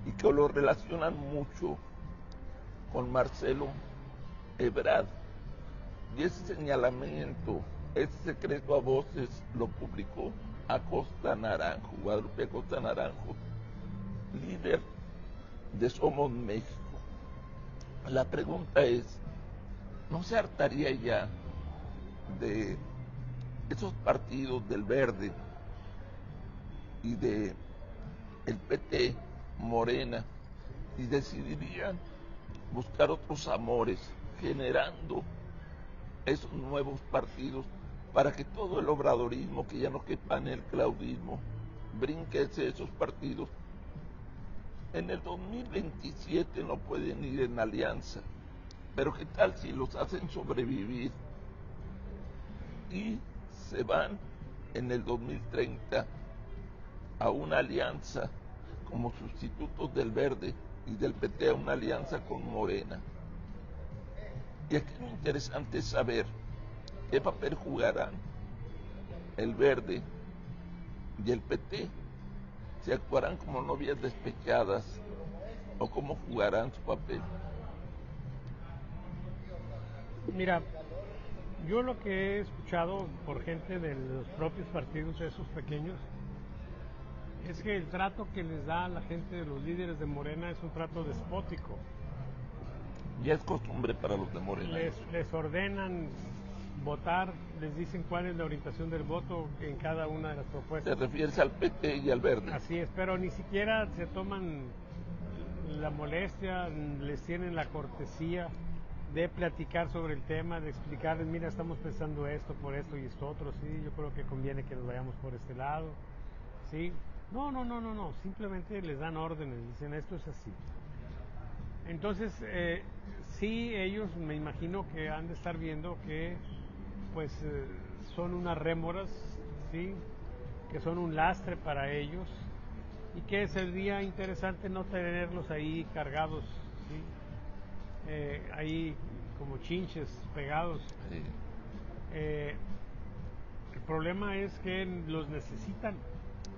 y que lo relacionan mucho con Marcelo Ebrard. Y ese señalamiento, ese secreto a voces lo publicó Acosta Naranjo, Guadalupe Acosta Naranjo, líder de Somos México. La pregunta es, ¿no se hartaría ya de esos partidos del Verde y de el PT, Morena, y decidirían buscar otros amores, generando esos nuevos partidos para que todo el obradorismo, que ya no quepa en el claudismo, brinque esos partidos? En el 2027 no pueden ir en alianza, pero ¿qué tal si los hacen sobrevivir y se van en el 2030 a una alianza como sustitutos del Verde y del PT, a una alianza con Morena? Y aquí lo interesante es saber qué papel jugarán el Verde y el PT, si actuarán como novias despechadas o cómo jugarán su papel.
Mira, yo lo que he escuchado por gente de los propios partidos esos pequeños es que el trato que les da a la gente de los líderes de Morena es un trato despótico.
Ya es costumbre para los de Morena.
Les ordenan votar, les dicen cuál es la orientación del voto en cada una de las propuestas.
¿Te refieres al PT y al Verde?
Así es, pero ni siquiera se toman la molestia, les tienen la cortesía de platicar sobre el tema, de explicarles, mira, estamos pensando esto, por esto y esto otro, sí, yo creo que conviene que nos vayamos por este lado, sí. No, simplemente les dan órdenes, dicen, esto es así. Entonces, sí, ellos me imagino que han de estar viendo que pues son unas rémoras, ¿sí? Que son un lastre para ellos y que sería interesante no tenerlos ahí cargados, ¿sí? Ahí como chinches pegados.
Sí.
El problema es que los necesitan.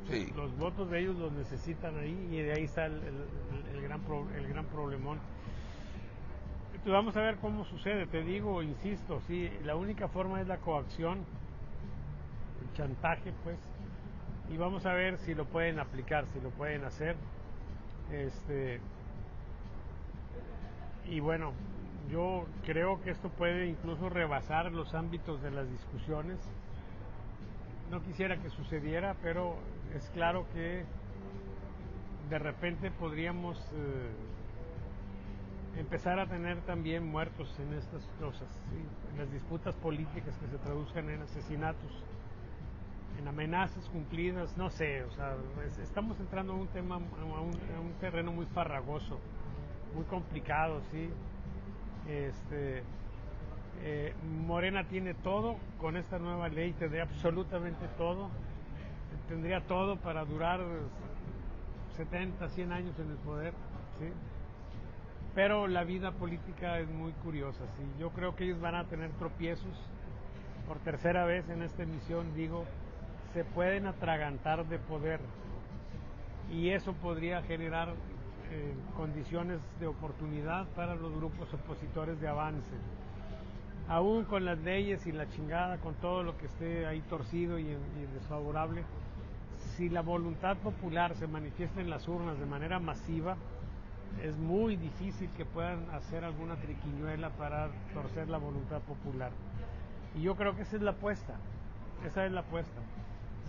Sí. Los votos de ellos los necesitan ahí y de ahí está el gran problemón. Entonces vamos a ver cómo sucede, te digo, insisto, sí, la única forma es la coacción, el chantaje, pues, y vamos a ver si lo pueden aplicar, si lo pueden hacer. Y bueno, yo creo que esto puede incluso rebasar los ámbitos de las discusiones. No quisiera que sucediera, pero es claro que de repente podríamos empezar a tener también muertos en estas cosas, ¿sí? En las disputas políticas que se traduzcan en asesinatos, en amenazas cumplidas, no sé, o sea, estamos entrando a un tema, a un terreno muy farragoso, muy complicado, ¿sí? Morena tiene todo, con esta nueva ley tendría absolutamente todo, tendría todo para durar 70, 100 años en el poder, ¿sí? Pero la vida política es muy curiosa, ¿sí? Yo creo que ellos van a tener tropiezos, por tercera vez en esta emisión digo, se pueden atragantar de poder y eso podría generar condiciones de oportunidad para los grupos opositores de avance. Aún con las leyes y la chingada, con todo lo que esté ahí torcido y desfavorable, si la voluntad popular se manifiesta en las urnas de manera masiva, es muy difícil que puedan hacer alguna triquiñuela para torcer la voluntad popular. Y yo creo que esa es la apuesta,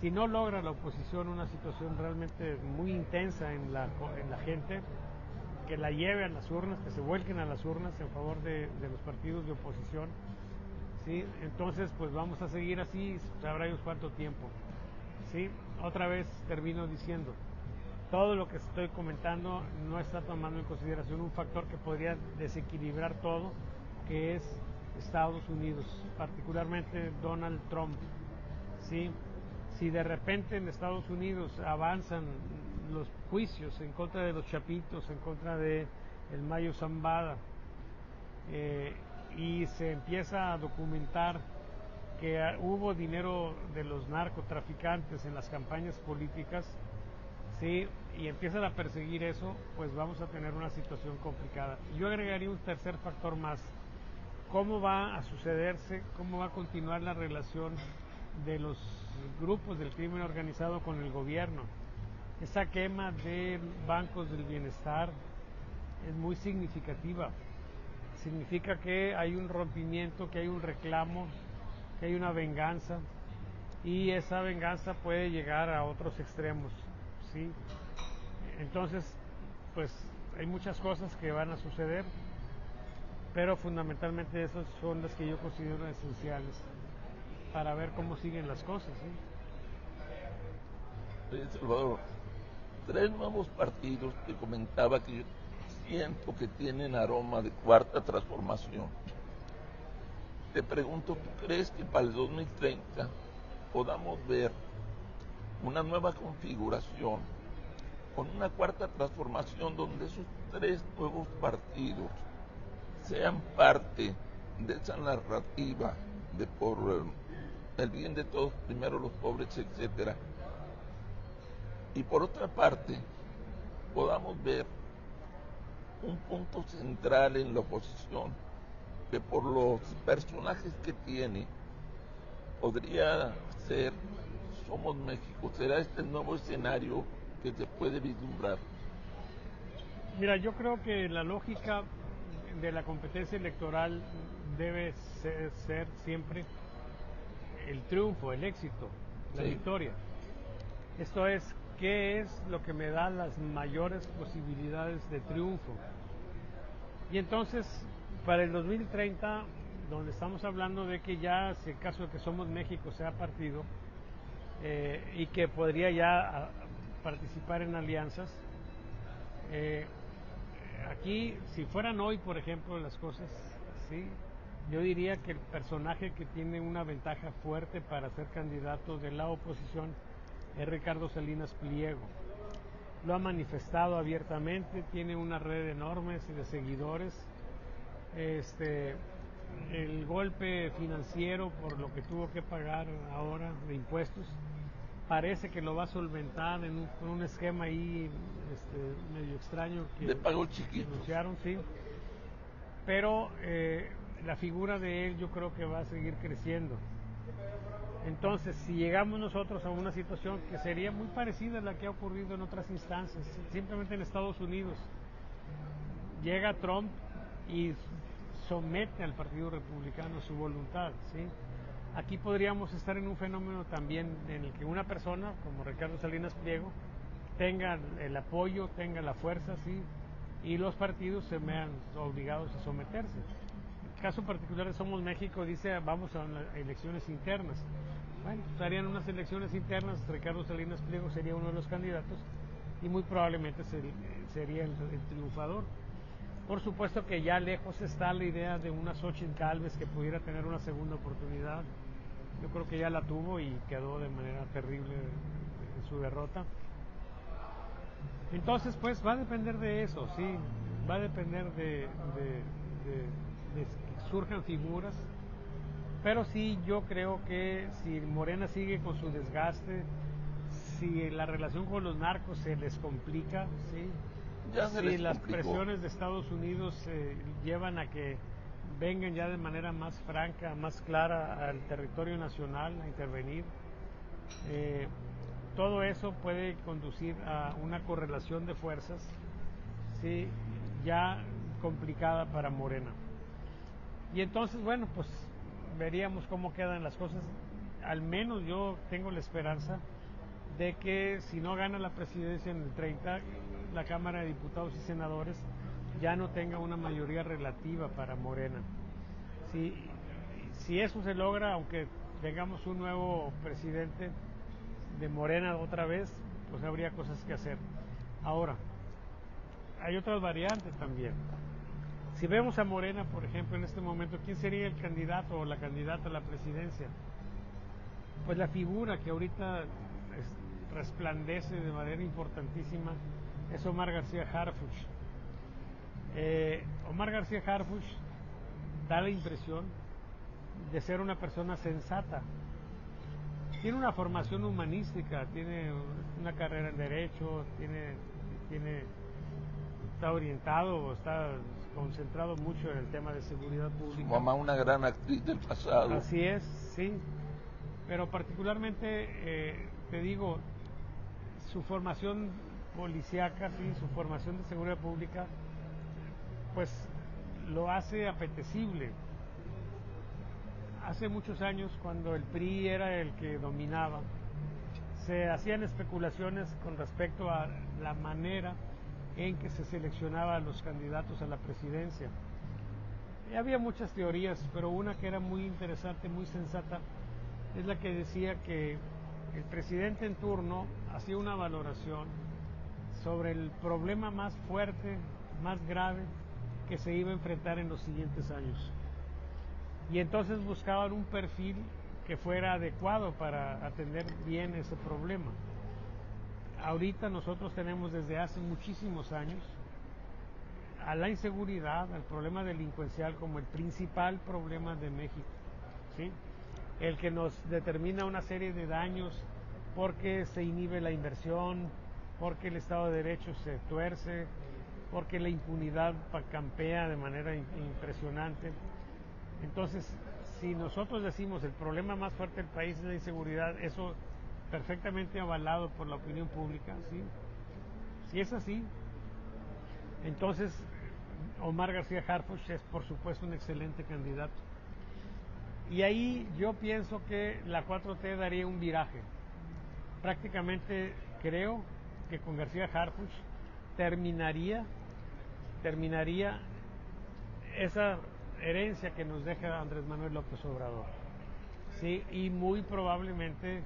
Si no logra la oposición una situación realmente muy intensa en la gente, que la lleve a las urnas, que se vuelquen a las urnas en favor de los partidos de oposición, ¿sí? Entonces pues vamos a seguir así, sabrá Dios cuánto tiempo, ¿sí? Otra vez termino diciendo, todo lo que estoy comentando no está tomando en consideración un factor que podría desequilibrar todo, que es Estados Unidos, particularmente Donald Trump, ¿sí? Si de repente en Estados Unidos avanzan los juicios en contra de los Chapitos, en contra de el Mayo Zambada, y se empieza a documentar que hubo dinero de los narcotraficantes en las campañas políticas, ¿sí? Y empiezan a perseguir eso, pues vamos a tener una situación complicada. Yo agregaría un tercer factor más. ¿Cómo va a sucederse, cómo va a continuar la relación de los grupos del crimen organizado con el gobierno? Esa quema de bancos del bienestar es muy significativa. Significa que hay un rompimiento, que hay un reclamo, que hay una venganza, y esa venganza puede llegar a otros extremos, ¿sí? Entonces, pues hay muchas cosas que van a suceder, pero fundamentalmente esas son las que yo considero esenciales para ver cómo siguen las cosas, ¿sí?
Salvador, 3 nuevos partidos que comentaba que yo siento que tienen aroma de cuarta transformación. Te pregunto, ¿tú crees que para el 2030 podamos ver una nueva configuración con una cuarta transformación donde esos 3 nuevos partidos sean parte de esa narrativa de por el bien de todos, primero los pobres, etcétera? Y por otra parte, podamos ver un punto central en la oposición que por los personajes que tiene podría ser Somos México. Será este el nuevo escenario que se puede vislumbrar?
Mira, yo creo que la lógica de la competencia electoral debe ser siempre el triunfo, el éxito, la victoria. Esto es, ¿qué es lo que me da las mayores posibilidades de triunfo? Y entonces, para el 2030, donde estamos hablando de que ya, si el caso de que Somos México sea partido, y que podría ya participar en alianzas, aquí, si fueran hoy, por ejemplo, las cosas, sí, yo diría que el personaje que tiene una ventaja fuerte para ser candidato de la oposición es Ricardo Salinas Pliego. Lo ha manifestado abiertamente, tiene una red enorme de seguidores. El golpe financiero por lo que tuvo que pagar ahora de impuestos parece que lo va a solventar en un esquema ahí medio extraño que
de pago chiquito
anunciaron, sí. Pero la figura de él yo creo que va a seguir creciendo. Entonces, si llegamos nosotros a una situación que sería muy parecida a la que ha ocurrido en otras instancias, simplemente en Estados Unidos, llega Trump y somete al Partido Republicano su voluntad, ¿sí? Aquí podríamos estar en un fenómeno también en el que una persona, como Ricardo Salinas Pliego, tenga el apoyo, tenga la fuerza, ¿sí? Y los partidos se vean obligados a someterse. El caso particular de Somos México dice, vamos a elecciones internas. Bueno, harían unas elecciones internas, Ricardo Salinas Pliego sería uno de los candidatos y muy probablemente sería el triunfador. Por supuesto que ya lejos está la idea de una Xóchitl Gálvez que pudiera tener una segunda oportunidad. Yo creo que ya la tuvo y quedó de manera terrible en su derrota. Entonces, pues va a depender de eso, sí, va a depender de que surjan figuras, pero sí yo creo que si Morena sigue con su desgaste, si la relación con los narcos se les complica, sí, si las presiones de Estados Unidos llevan a que vengan ya de manera más franca, más clara al territorio nacional a intervenir, todo eso puede conducir a una correlación de fuerzas, sí, ya complicada para Morena. Y entonces, bueno, pues veríamos cómo quedan las cosas. Al menos yo tengo la esperanza de que si no gana la presidencia en el 30, la Cámara de Diputados y Senadores ya no tenga una mayoría relativa para Morena. Si eso se logra, aunque tengamos un nuevo presidente de Morena otra vez, pues habría cosas que hacer. Ahora, hay otras variantes también. Si vemos a Morena, por ejemplo, en este momento, ¿quién sería el candidato o la candidata a la presidencia? Pues la figura que ahorita resplandece de manera importantísima es Omar García Harfuch. Omar García Harfuch da la impresión de ser una persona sensata. Tiene una formación humanística, tiene una carrera en Derecho, está orientado, está concentrado mucho en el tema de seguridad pública.
Su mamá, una gran actriz del pasado.
Así es, sí. Pero particularmente, te digo, su formación policíaca, sí, su formación de seguridad pública, pues lo hace apetecible. Hace muchos años, cuando el PRI era el que dominaba, se hacían especulaciones con respecto a la manera en que se seleccionaba a los candidatos a la presidencia. Y había muchas teorías, pero una que era muy interesante, muy sensata, es la que decía que el presidente en turno hacía una valoración sobre el problema más fuerte, más grave que se iba a enfrentar en los siguientes años. Y entonces buscaban un perfil que fuera adecuado para atender bien ese problema. Ahorita nosotros tenemos desde hace muchísimos años a la inseguridad, al problema delincuencial como el principal problema de México, ¿sí? El que nos determina una serie de daños porque se inhibe la inversión, porque el Estado de Derecho se tuerce, porque la impunidad campea de manera impresionante. Entonces, si nosotros decimos el problema más fuerte del país es la inseguridad, eso perfectamente avalado por la opinión pública, ¿sí? Si es así, entonces Omar García Harfuch es por supuesto un excelente candidato. Y ahí yo pienso que la 4T daría un viraje. Prácticamente creo que con García Harfuch terminaría esa herencia que nos deja Andrés Manuel López Obrador. Sí, y muy probablemente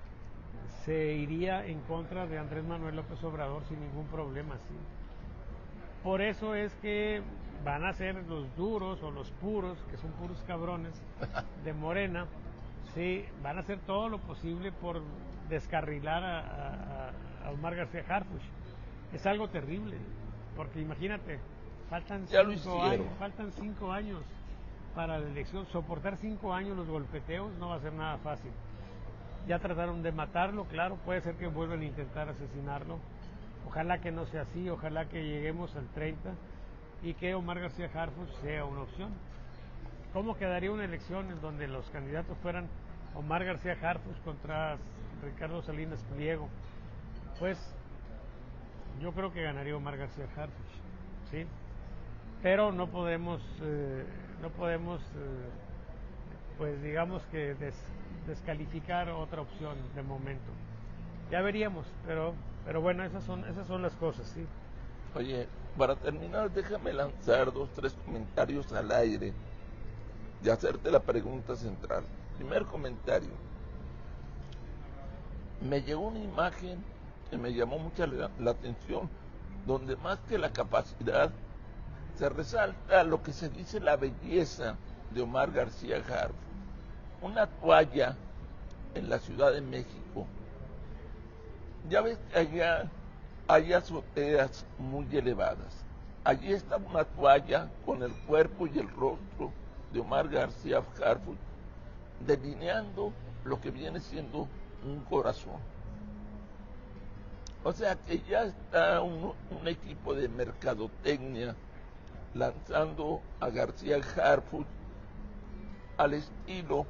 se iría en contra de Andrés Manuel López Obrador sin ningún problema, sí. Por eso es que van a ser los duros o los puros, que son puros cabrones de Morena, sí, van a hacer todo lo posible por descarrilar a Omar García Harfuch. Es algo terrible, porque imagínate, faltan 5 años para la elección. Soportar 5 años los golpeteos no va a ser nada fácil. Ya trataron de matarlo, claro, puede ser que vuelvan a intentar asesinarlo. Ojalá que no sea así, ojalá que lleguemos al 30 y que Omar García Harfuch sea una opción. ¿Cómo quedaría una elección en donde los candidatos fueran Omar García Harfuch contra Ricardo Salinas Pliego? Pues yo creo que ganaría Omar García Harfuch, ¿sí? Pero no podemos pues digamos que descalificar otra opción de momento. Ya veríamos, pero bueno, esas son las cosas, ¿sí?
Oye, para terminar, déjame lanzar 2-3 comentarios al aire y hacerte la pregunta central. Primer comentario. Me llegó una imagen que me llamó mucho la atención, donde más que la capacidad, se resalta lo que se dice la belleza de Omar García Harfuch. Una toalla en la Ciudad de México. Ya ves que allá hay azoteas muy elevadas. Allí está una toalla con el cuerpo y el rostro de Omar García Harfuch, delineando lo que viene siendo un corazón. O sea que ya está un equipo de mercadotecnia lanzando a García Harfuch al estilo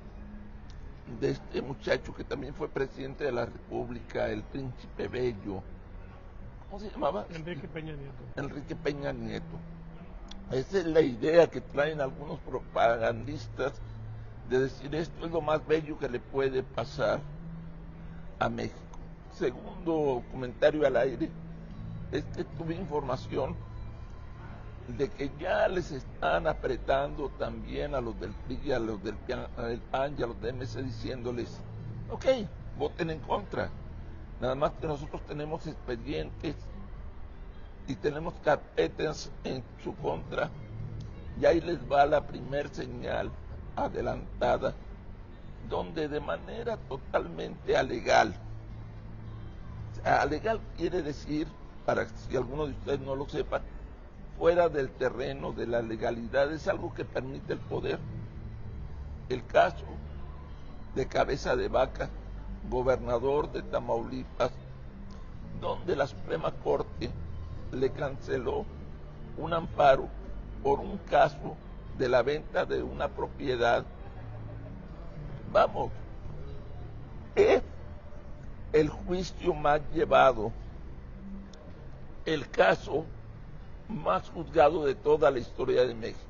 de este muchacho que también fue presidente de la República, el Príncipe Bello. ¿Cómo se llamaba?
Enrique Peña Nieto.
Enrique Peña Nieto. Esa es la idea que traen algunos propagandistas de decir esto es lo más bello que le puede pasar a México. Segundo comentario al aire es que tuve información de que ya les están apretando también a los del PRI, a los del PAN y a los de MC diciéndoles, ok, voten en contra. Nada más que nosotros tenemos expedientes y tenemos carpetas en su contra y ahí les va la primer señal adelantada, donde de manera totalmente alegal, alegal quiere decir, para que si alguno de ustedes no lo sepa, fuera del terreno de la legalidad, es algo que permite el poder. El caso de Cabeza de Vaca, gobernador de Tamaulipas, donde la Suprema Corte le canceló un amparo por un caso de la venta de una propiedad. Vamos, es el juicio más llevado, el caso más juzgado de toda la historia de México.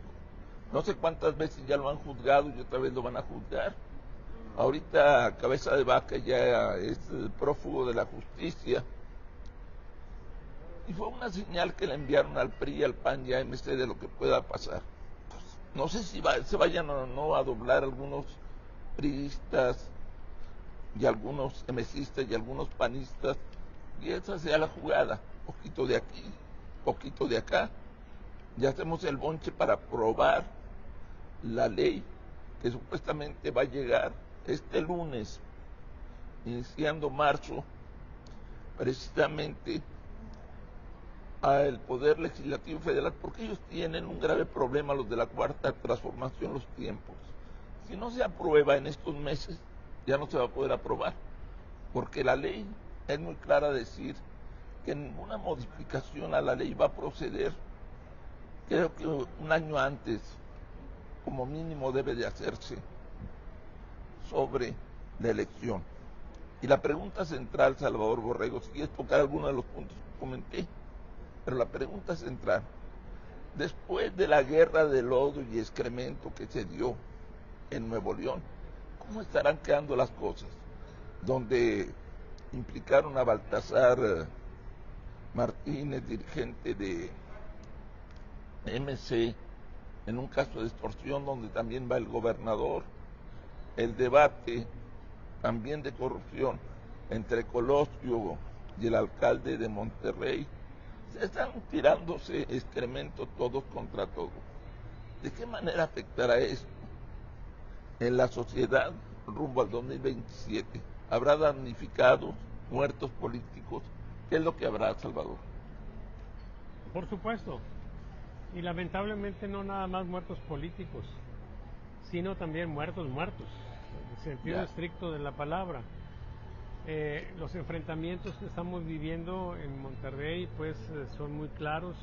No sé cuántas veces ya lo han juzgado y otra vez lo van a juzgar. Ahorita Cabeza de Vaca ya es el prófugo de la justicia. Y fue una señal que le enviaron al PRI, al PAN y a MC de lo que pueda pasar. Pues, no sé si se vayan o no a doblar algunos priistas y algunos MCistas y algunos panistas, y esa sea la jugada, poquito de aquí, poquito de acá, y hacemos el bonche para aprobar la ley que supuestamente va a llegar este lunes, iniciando marzo, precisamente al Poder Legislativo Federal, porque ellos tienen un grave problema, los de la Cuarta Transformación, los tiempos. Si no se aprueba en estos meses, ya no se va a poder aprobar, porque la ley es muy clara decir que ninguna modificación a la ley va a proceder, creo que un año antes, como mínimo debe de hacerse, sobre la elección. Y la pregunta central, Salvador Borrego, si quieres tocar alguno de los puntos que comenté. Pero la pregunta central, después de la guerra de lodo y excremento que se dio en Nuevo León, ¿cómo estarán quedando las cosas? Donde implicaron a Baltasar Martínez, dirigente de MC, en un caso de extorsión donde también va el gobernador, el debate también de corrupción entre Colosio y el alcalde de Monterrey, se están tirándose excremento todos contra todos. ¿De qué manera afectará esto en la sociedad rumbo al 2027? ¿Habrá damnificados, muertos políticos? ¿Qué es lo que habrá, Salvador?
Por supuesto. Y lamentablemente no nada más muertos políticos, sino también muertos, en el sentido estricto de la palabra. Los enfrentamientos que estamos viviendo en Monterrey pues son muy claros.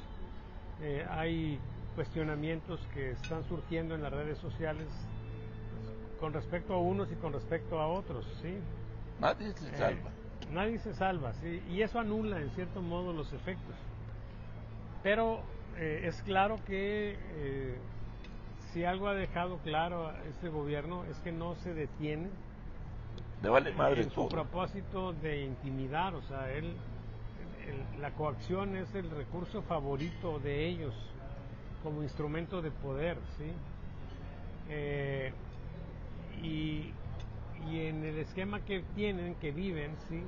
Hay cuestionamientos que están surgiendo en las redes sociales con respecto a unos y con respecto a otros, ¿sí?
Nadie se salva.
Nadie se salva, ¿sí? Y eso anula en cierto modo los efectos. Pero es claro que si algo ha dejado claro a este gobierno es que no se detiene
Le vale madre
en su propósito de intimidar. O sea, la coacción es el recurso favorito de ellos como instrumento de poder, ¿sí? Y en el esquema que tienen, que viven, ¿sí?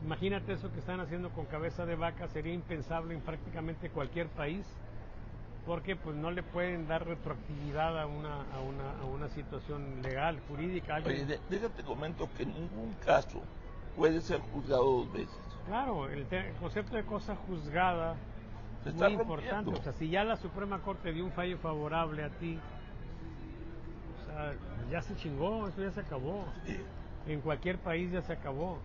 Imagínate eso que están haciendo con Cabeza de Vaca, sería impensable en prácticamente cualquier país, porque pues no le pueden dar retroactividad a una situación legal, jurídica.
Oye, déjate comento que en ningún caso puede ser juzgado 2 veces.
Claro, el concepto de cosa juzgada es muy importante. O sea, si ya la Suprema Corte dio un fallo favorable a ti, o sea, ya se chingó, eso ya se acabó. Sí. En cualquier país ya se acabó.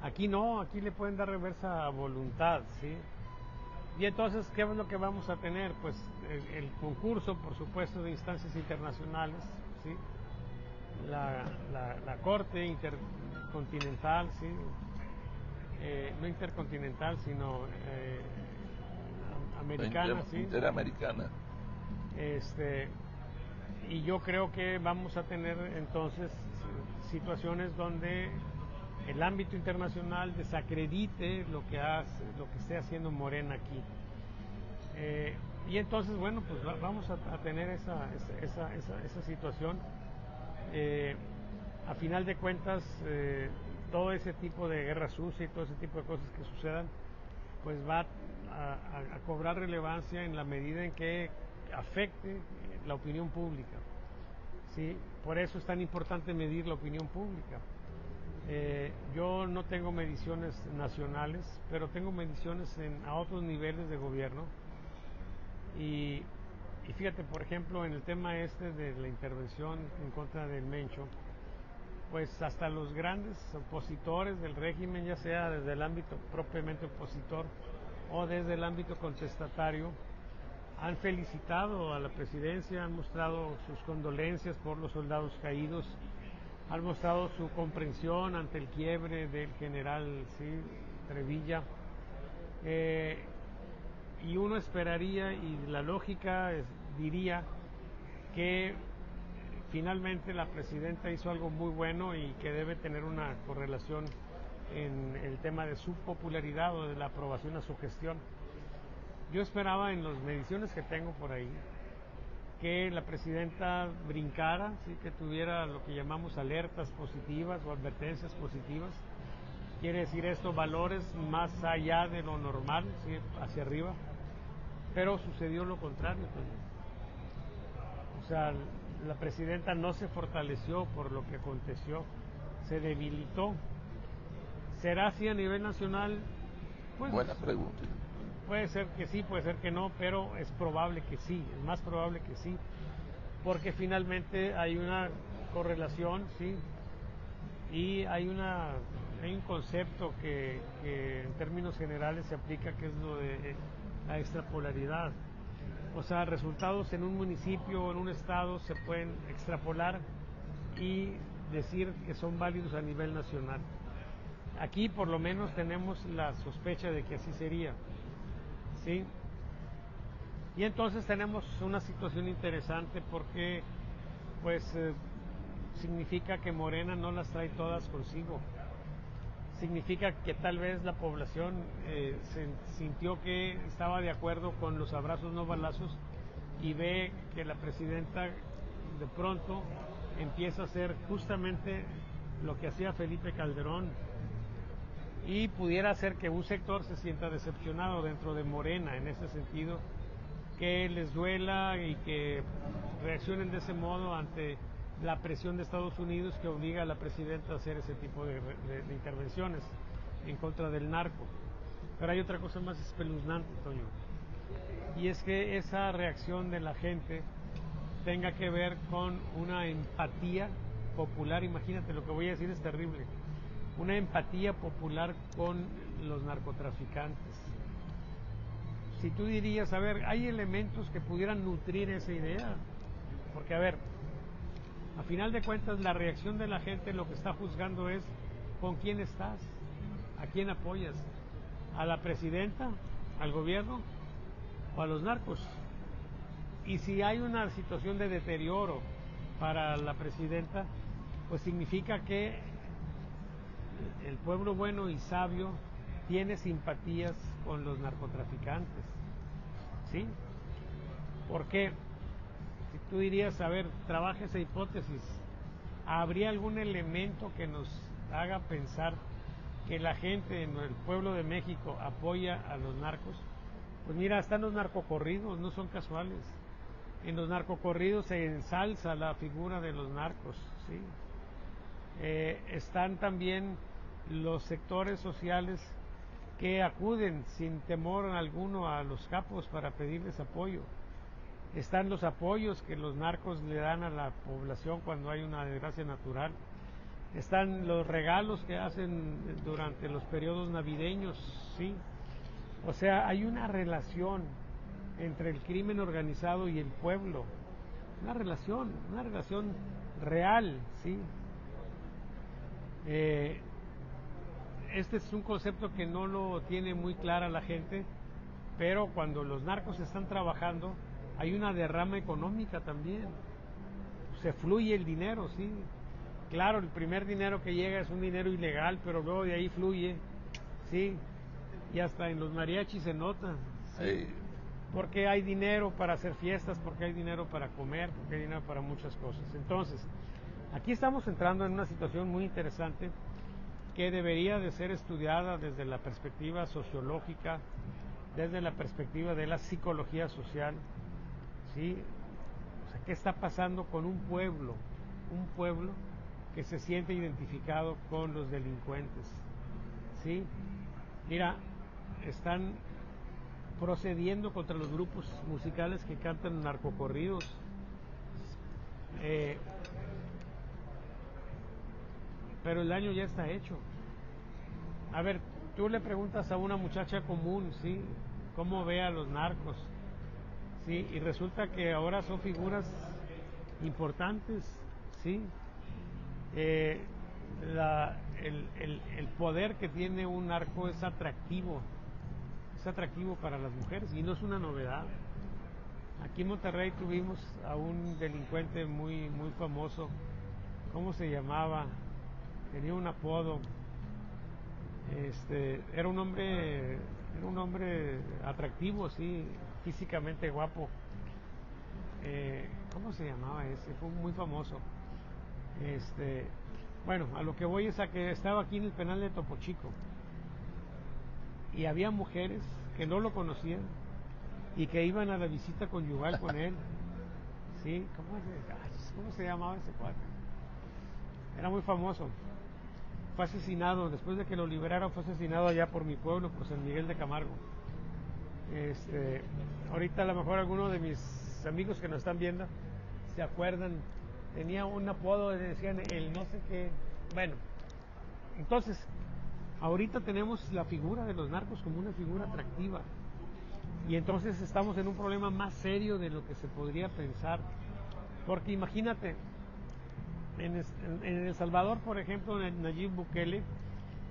Aquí no, aquí le pueden dar reversa a voluntad, ¿sí? Y entonces, ¿qué es lo que vamos a tener? Pues el concurso, por supuesto, de instancias internacionales, ¿sí? La Corte Intercontinental, ¿sí? No intercontinental, sino americana, ¿sí?
Interamericana.
Y yo creo que vamos a tener entonces situaciones donde el ámbito internacional desacredite lo que esté haciendo Morena aquí. Y entonces, bueno, pues vamos a tener esa situación. A final de cuentas, todo ese tipo de guerra sucia y todo ese tipo de cosas que sucedan, pues va a cobrar relevancia en la medida en que afecte la opinión pública. ¿Sí? Por eso es tan importante medir la opinión pública. Yo no tengo mediciones nacionales, pero tengo mediciones a otros niveles de gobierno. Y fíjate, por ejemplo, en el tema de la intervención en contra del Mencho, pues hasta los grandes opositores del régimen, ya sea desde el ámbito propiamente opositor o desde el ámbito contestatario, han felicitado a la presidencia, han mostrado sus condolencias por los soldados caídos, han mostrado su comprensión ante el quiebre del general, ¿sí? Trevilla. Y uno esperaría, y la lógica diría que finalmente la presidenta hizo algo muy bueno y que debe tener una correlación en el tema de su popularidad o de la aprobación a su gestión. Yo esperaba en las mediciones que tengo por ahí que la presidenta brincara, ¿sí? Que tuviera lo que llamamos alertas positivas o advertencias positivas. Quiere decir esto, valores más allá de lo normal, ¿sí? Hacia arriba. Pero sucedió lo contrario también. O sea, la presidenta no se fortaleció por lo que aconteció, se debilitó. ¿Será así a nivel nacional? Pues,
buena pregunta.
Puede ser que sí, puede ser que no, pero es probable que sí, es más probable que sí, porque finalmente hay una correlación, sí, y hay un concepto que en términos generales se aplica, que es lo de la extrapolaridad. O sea, resultados en un municipio o en un estado se pueden extrapolar y decir que son válidos a nivel nacional. Aquí por lo menos tenemos la sospecha de que así sería. ¿sí? Y entonces tenemos una situación interesante porque pues significa que Morena no las trae todas consigo. Significa que tal vez la población se sintió que estaba de acuerdo con los abrazos no balazos y ve que la presidenta de pronto empieza a hacer justamente lo que hacía Felipe Calderón, y pudiera hacer que un sector se sienta decepcionado dentro de Morena en ese sentido, que les duela y que reaccionen de ese modo ante la presión de Estados Unidos que obliga a la presidenta a hacer ese tipo de intervenciones en contra del narco. Pero hay otra cosa más espeluznante, Toño, y es que esa reacción de la gente tenga que ver con una empatía popular. Imagínate, lo que voy a decir es terrible, una empatía popular con los narcotraficantes. Si tú dirías, a ver, hay elementos que pudieran nutrir esa idea, porque a ver, a final de cuentas la reacción de la gente lo que está juzgando es con quién estás, a quién apoyas, a la presidenta, al gobierno o a los narcos. Y si hay una situación de deterioro para la presidenta, pues significa que el pueblo bueno y sabio tiene simpatías con los narcotraficantes, ¿sí? Porque si tú dirías, a ver, trabaja esa hipótesis, ¿habría algún elemento que nos haga pensar que la gente en el pueblo de México apoya a los narcos? Pues mira, están los narcocorridos, no son casuales. En los narcocorridos se ensalza la figura de los narcos, ¿sí? Están también los sectores sociales que acuden sin temor alguno a los capos para pedirles apoyo. Están los apoyos que los narcos le dan a la población cuando hay una desgracia natural. Están los regalos que hacen durante los periodos navideños, ¿sí? O sea, hay una relación entre el crimen organizado y el pueblo. Una relación real, ¿sí? Este es un concepto que no lo tiene muy clara la gente, pero cuando los narcos están trabajando hay una derrama económica también, se fluye el dinero, sí. Claro, el primer dinero que llega es un dinero ilegal, pero luego de ahí fluye, sí, y hasta en los mariachis se nota, ¿sí? Porque hay dinero para hacer fiestas, porque hay dinero para comer, porque hay dinero para muchas cosas. Entonces, aquí estamos entrando en una situación muy interesante que debería de ser estudiada desde la perspectiva sociológica, desde la perspectiva de la psicología social, ¿sí? O sea, ¿qué está pasando con un pueblo que se siente identificado con los delincuentes? ¿Sí? Mira, están procediendo contra los grupos musicales que cantan narcocorridos. Pero el daño ya está hecho. A ver, tú le preguntas a una muchacha común, ¿sí?, cómo ve a los narcos, ¿sí? Y resulta que ahora son figuras importantes, ¿sí? El poder que tiene un narco es atractivo para las mujeres y no es una novedad. Aquí en Monterrey tuvimos a un delincuente muy famoso. ¿Cómo se llamaba? Tenía un apodo. Era un hombre atractivo, sí, físicamente guapo. ¿Cómo se llamaba ese? Fue muy famoso. Bueno, a lo que voy es a que estaba aquí en el penal de Topo Chico y había mujeres que no lo conocían y que iban a la visita conyugal con él. ¿Sí? ¿Cómo se llamaba ese cuate? Era muy famoso. Fue asesinado, después de que lo liberaron, fue asesinado allá por mi pueblo, por San Miguel de Camargo. Ahorita a lo mejor algunos de mis amigos que nos están viendo se acuerdan, tenía un apodo, decían el no sé qué. Bueno, entonces, ahorita tenemos la figura de los narcos como una figura atractiva. Y entonces estamos en un problema más serio de lo que se podría pensar. Porque imagínate, en El Salvador, por ejemplo, Nayib Bukele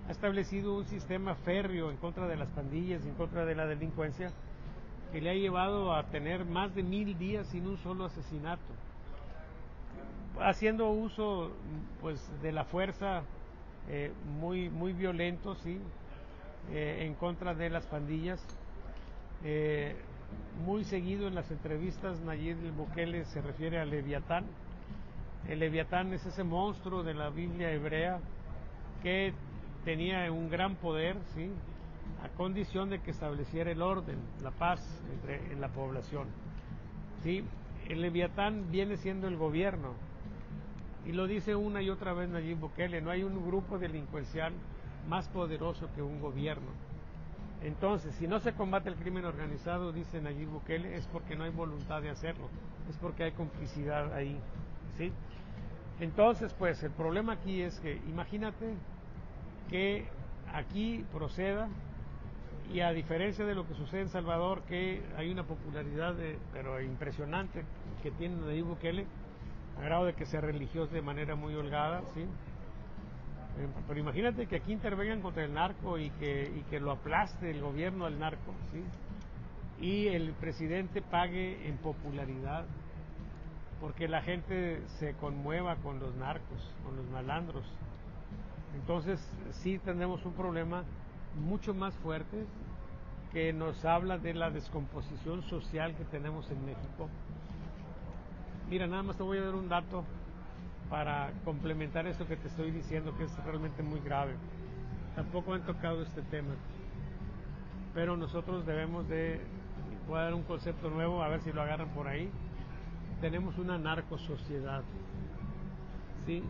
ha establecido un sistema férreo en contra de las pandillas y en contra de la delincuencia, que le ha llevado a tener más de 1000 días sin un solo asesinato, haciendo uso pues de la fuerza muy violento, sí, en contra de las pandillas. Muy seguido en las entrevistas Nayib Bukele se refiere al Leviatán. El Leviatán es ese monstruo de la Biblia hebrea que tenía un gran poder, sí, a condición de que estableciera el orden, la paz en la población. ¿Sí? El Leviatán viene siendo el gobierno, y lo dice una y otra vez Nayib Bukele: no hay un grupo delincuencial más poderoso que un gobierno. Entonces, si no se combate el crimen organizado, dice Nayib Bukele, es porque no hay voluntad de hacerlo, es porque hay complicidad ahí, ¿sí? Entonces, pues el problema aquí es que, imagínate que aquí proceda, y a diferencia de lo que sucede en Salvador, que hay una popularidad pero impresionante que tiene Nayib Bukele, a grado de que se religió de manera muy holgada, ¿sí? Pero imagínate que aquí intervengan contra el narco y que lo aplaste el gobierno al narco, ¿sí? Y el presidente pague en popularidad, porque la gente se conmueva con los narcos, con los malandros. Entonces sí tenemos un problema mucho más fuerte, que nos habla de la descomposición social que tenemos en México. Mira, nada más te voy a dar un dato para complementar esto que te estoy diciendo, que es realmente muy grave. Tampoco han tocado este tema, pero nosotros debemos de, voy a dar un concepto nuevo, a ver si lo agarran por ahí. Tenemos una narcosociedad, ¿sí?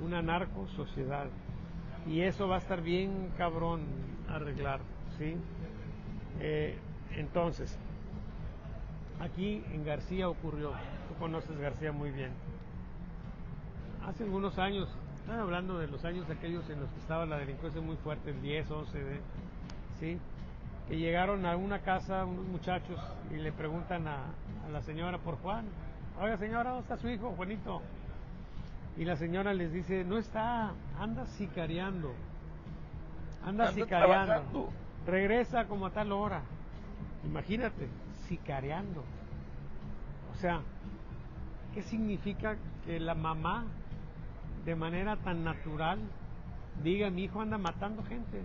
Una narcosociedad, y eso va a estar bien cabrón arreglar, ¿sí? Entonces, aquí en García ocurrió, tú conoces García muy bien. Hace algunos años, estoy hablando de los años aquellos en los que estaba la delincuencia muy fuerte, el 10, 11, ¿sí? Que llegaron a una casa unos muchachos y le preguntan a la señora por Juan. Oiga, señora, ¿dónde está su hijo, Juanito? Y la señora les dice: no está, anda sicariando. Anda sicariando.
Trabajando.
Regresa como a tal hora. Imagínate, sicariando. O sea, ¿qué significa que la mamá, de manera tan natural, diga: mi hijo anda matando gente?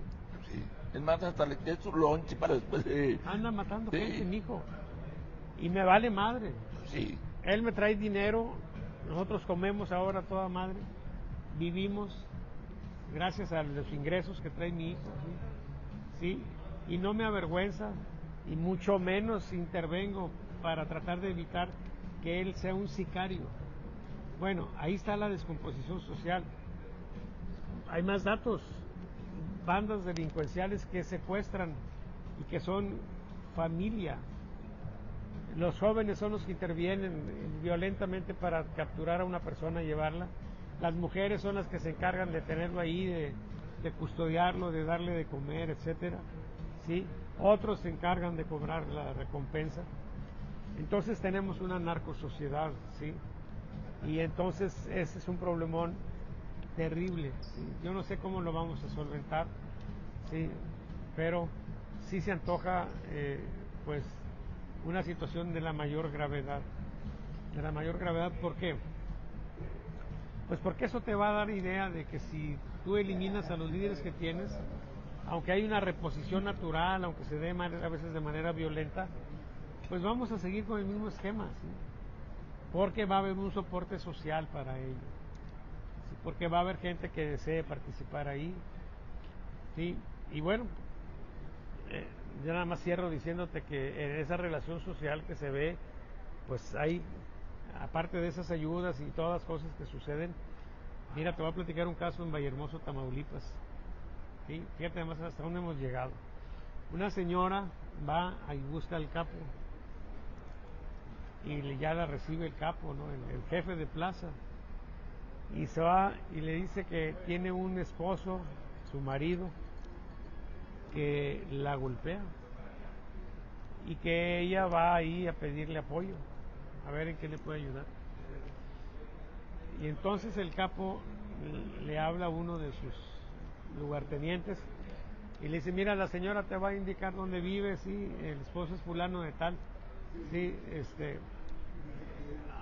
Sí. Es más, hasta le queda su lonche para después de...
Anda matando
Sí.
gente, mi hijo. Y me vale madre.
Sí.
Él me trae dinero, nosotros comemos ahora toda madre, vivimos gracias a los ingresos que trae mi hijo, ¿sí? Y no me avergüenza, y mucho menos intervengo para tratar de evitar que él sea un sicario. Bueno, ahí está la descomposición social. Hay más datos: bandas delincuenciales que secuestran y que son familia. Los jóvenes son los que intervienen violentamente para capturar a una persona y llevarla. Las mujeres son las que se encargan de tenerlo ahí, de custodiarlo, de darle de comer, etcétera, ¿sí? Otros se encargan de cobrar la recompensa. Entonces tenemos una narcosociedad, ¿sí? Y entonces ese es un problemón terrible, ¿sí? Yo no sé cómo lo vamos a solventar, ¿sí? Pero sí se antoja, pues, una situación de la mayor gravedad. De la mayor gravedad, ¿por qué? Pues porque eso te va a dar idea de que si tú eliminas a los líderes que tienes, aunque hay una reposición natural, aunque se dé a veces de manera violenta, pues vamos a seguir con el mismo esquema, ¿sí? Porque va a haber un soporte social para ello, ¿sí? Porque va a haber gente que desee participar ahí, ¿sí? Y bueno, yo nada más cierro diciéndote que en esa relación social que se ve, pues hay, aparte de esas ayudas y todas las cosas que suceden. Mira, te voy a platicar un caso en Vallehermoso, Tamaulipas, ¿sí? Fíjate además hasta dónde hemos llegado. Una señora va y busca al capo, y ya la recibe el capo, ¿no? El jefe de plaza, y se va y le dice que tiene un esposo, su marido, que la golpea, y que ella va ahí a pedirle apoyo, a ver en qué le puede ayudar. Y entonces el capo le habla a uno de sus lugartenientes Y le dice, mira, la señora te va a indicar dónde vive, sí, el esposo es fulano de tal, sí,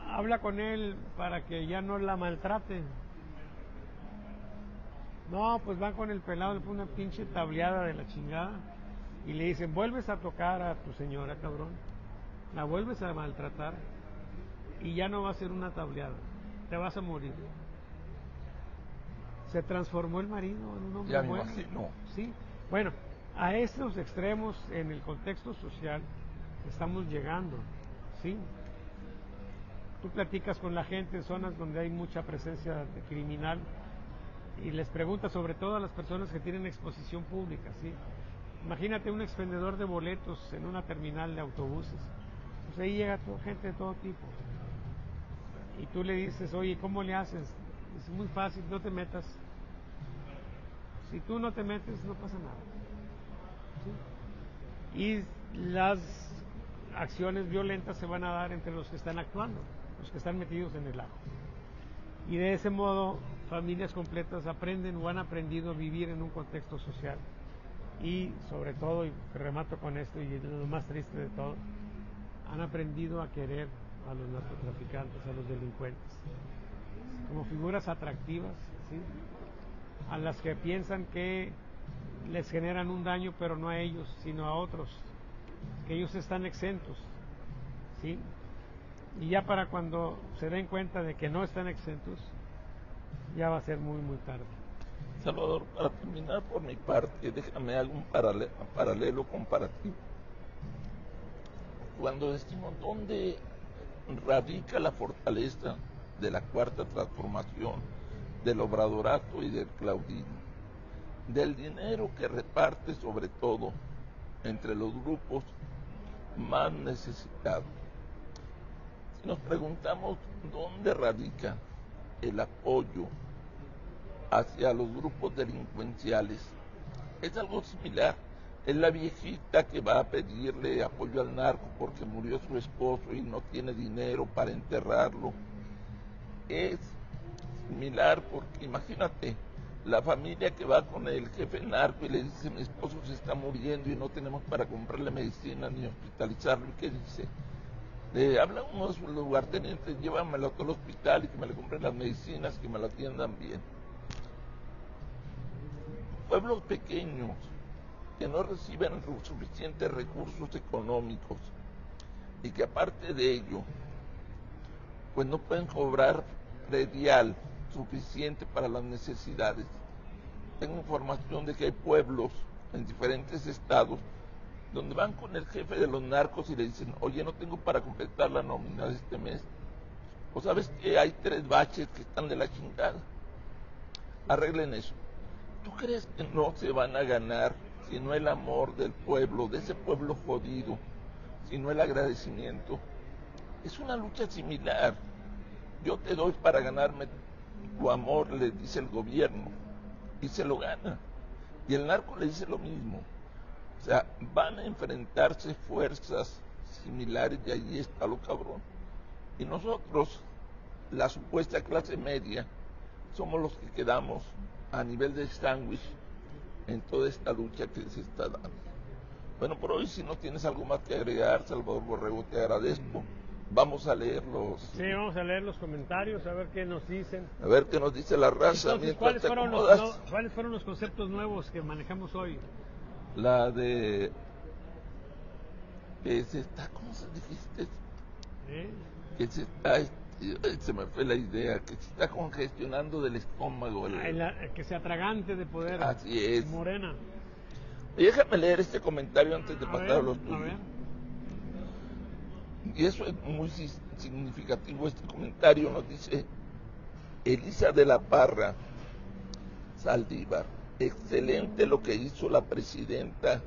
habla con él para que ya no la maltrate. No, pues van con el pelado, le pone una pinche tableada de la chingada y le dicen, vuelves a tocar a tu señora, cabrón, la vuelves a maltratar y ya no va a ser una tableada, te vas a morir. Se transformó el marido en un hombre bueno. Sí, bueno, a estos extremos en el contexto social estamos llegando, ¿sí? Tú platicas con la gente en zonas donde hay mucha presencia criminal y les preguntas, sobre todo a las personas que tienen exposición pública, ¿sí? Imagínate un expendedor de boletos en una terminal de autobuses. Pues ahí llega gente de todo tipo. Y tú le dices, oye, ¿cómo le haces? Es muy fácil, no te metas. Si tú no te metes, no pasa nada. ¿Sí? Y las acciones violentas se van a dar entre los que están actuando, los que están metidos en el ajo. Y de ese modo, familias completas aprenden o han aprendido a vivir en un contexto social. Y sobre todo, y remato con esto, y lo más triste de todo, han aprendido a querer a los narcotraficantes, a los delincuentes, como figuras atractivas, ¿sí? A las que piensan que les generan un daño, pero no a ellos, sino a otros, que ellos están exentos, ¿sí? Y ya para cuando se den cuenta de que no están exentos, ya va a ser muy, muy tarde.
Salvador, para terminar por mi parte, déjame algún paralelo comparativo. Cuando decimos dónde radica la fortaleza de la cuarta transformación, del obradorato y del claudismo, del dinero que reparte sobre todo entre los grupos más necesitados. Si nos preguntamos dónde radica el apoyo hacia los grupos delincuenciales, es algo similar. Es la viejita que va a pedirle apoyo al narco porque murió su esposo y no tiene dinero para enterrarlo. Es similar porque imagínate la familia que va con el jefe narco y le dice, mi esposo se está muriendo y no tenemos para comprarle medicina ni hospitalizarlo. ¿Y qué dice? Le habla uno de sus lugartenientes, llévamelo a todo el hospital y que me le compren las medicinas, que me lo atiendan bien. Pueblos pequeños que no reciben suficientes recursos económicos y que aparte de ello, pues no pueden cobrar predial suficiente para las necesidades. Tengo información de que hay pueblos en diferentes estados donde van con el jefe de los narcos y le dicen, oye, no tengo para completar la nómina de este mes. O sabes que hay 3 baches que están de la chingada. Arreglen eso. ¿Tú crees que no se van a ganar sino el amor del pueblo, de ese pueblo jodido, sino el agradecimiento? Es una lucha similar. Yo te doy para ganarme tu amor, le dice el gobierno, y se lo gana. Y el narco le dice lo mismo. O sea, van a enfrentarse fuerzas similares y ahí está lo cabrón. Y nosotros, la supuesta clase media, somos los que quedamos a nivel de sándwich en toda esta lucha que se está dando. Bueno, por hoy, si no tienes algo más que agregar, Salvador Borrego, te agradezco. Vamos a leerlos.
Sí, vamos a leer los comentarios, a ver qué nos dicen.
A ver qué nos dice la raza.
Entonces, ¿cuáles fueron los conceptos nuevos que manejamos hoy?
La de... que se está... ¿Cómo se dijiste? Que se está... se me fue la idea, que se está congestionando del estómago.
Que se atragante de poder.
Así es.
Morena.
Y déjame leer este comentario antes de pasar a los tuyos. Y eso es muy significativo. Este comentario nos dice Elisa de la Parra Saldívar: excelente lo que hizo la presidenta,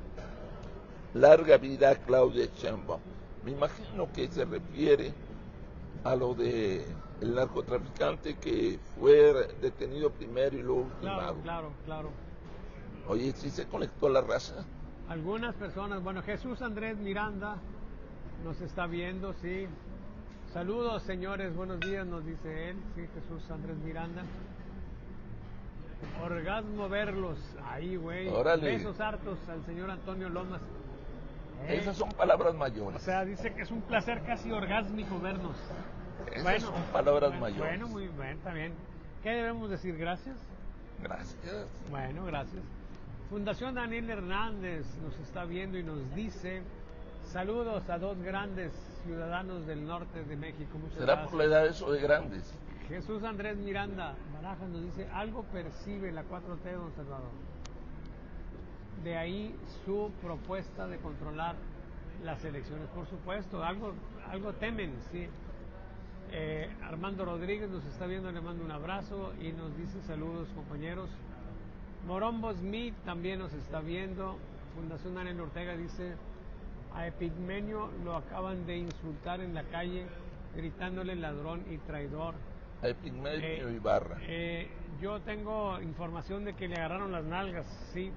larga vida a Claudia Sheinbaum. Me imagino que se refiere a lo de el narcotraficante que fue detenido primero y luego ultimado.
Claro.
Oye, ¿sí se conectó la raza?
Algunas personas, bueno, Jesús Andrés Miranda nos está viendo, sí. Saludos, señores, buenos días, nos dice él, sí, Jesús Andrés Miranda. orgasmo verlos. Ahí, güey. Besos hartos al señor Antonio Lomas.
Esas son palabras mayores.
O sea, dice que es un placer casi orgásmico vernos.
Esas son palabras mayores.
Bueno, muy bien, está bien. ¿Qué debemos decir? ¿Gracias?
Gracias.
Bueno, gracias. Fundación Daniel Hernández nos está viendo y nos dice: saludos a dos grandes ciudadanos del norte de México. Muchas
¿Será
gracias.
por la edad eso de grandes?
Jesús Andrés Miranda Barajas nos dice: algo percibe la 4T, don Salvador. De ahí su propuesta de controlar las elecciones, por supuesto, algo temen, sí. Armando Rodríguez nos está viendo, le mando un abrazo y nos dice: saludos, compañeros. Morombo Smith también nos está viendo. Fundación Daniel Ortega dice: a Epigmenio lo acaban de insultar en la calle gritándole ladrón y traidor.
A Epigmenio Ibarra.
Yo tengo información de que le agarraron las nalgas, sí.